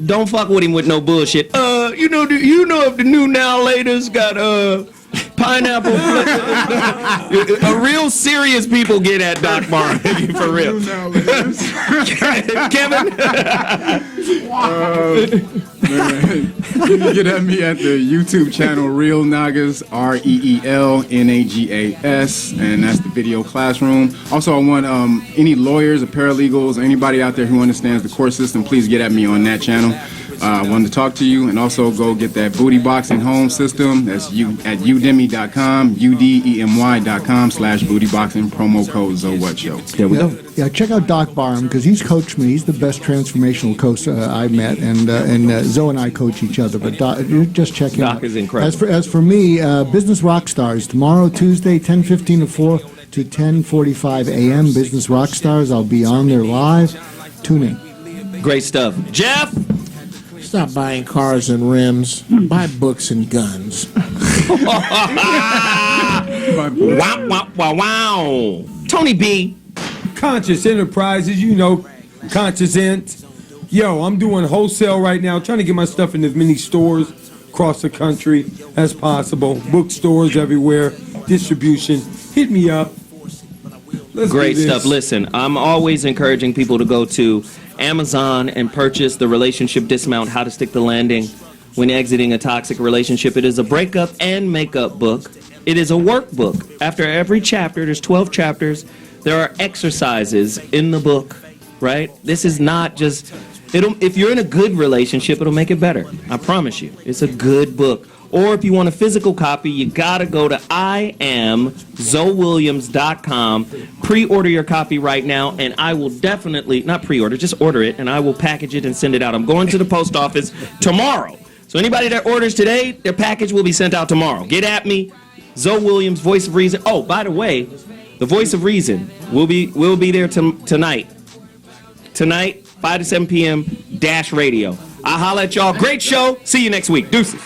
S5: don't fuck with him with no bullshit. You know if the new Now Laters got pineapple. A real serious people get at Doc Barham, for real. Kevin?
S10: You can get at me at the YouTube channel Real Nagas, REELNAGAS, and that's the video classroom. Also, I want any lawyers or paralegals or anybody out there who understands the court system, please get at me on that channel. I wanted to talk to you, and also go get that booty boxing home system. That's at udemy.com, udemy.com/bootyboxing, promo code ZoWhatShow.
S5: There we go.
S13: Yeah, check out Doc Barham because he's coached me. He's the best transformational coach I've met, and Zoe and I coach each other. But Doc, just check him out.
S5: Doc is incredible.
S13: As for me, Business Rockstars tomorrow, Tuesday, 10:15 to 4 to 10:45 a.m. Business Rockstars. I'll be on there live. Tune in.
S5: Great stuff, Jeff.
S18: Stop buying cars and rims. Buy books and guns.
S5: Wow. Tony B.
S6: Conscious Enterprises, Conscious Ent. Yo, I'm doing wholesale right now, trying to get my stuff in as many stores across the country as possible. Bookstores everywhere, distribution. Hit me up. Let's
S5: Great stuff. Listen, I'm always encouraging people to go to Amazon and purchase the Relationship Dismount, How to Stick the Landing When Exiting a Toxic Relationship. It is a breakup and makeup book. It is a workbook. After every chapter, there's 12 chapters, there are exercises in the book, right? This is not just, if you're in a good relationship, it'll make it better. I promise you. It's a good book. Or if you want a physical copy, you gotta go to IamZoeWilliams.com. Pre-order your copy right now, and I will definitely, not pre-order, just order it, and I will package it and send it out. I'm going to the post office tomorrow. So anybody that orders today, their package will be sent out tomorrow. Get at me, Zoe Williams, Voice of Reason. Oh, by the way, the Voice of Reason will be there tonight. Tonight, 5 to 7 p.m. Dash Radio. I'll holla at y'all. Great show. See you next week. Deuces.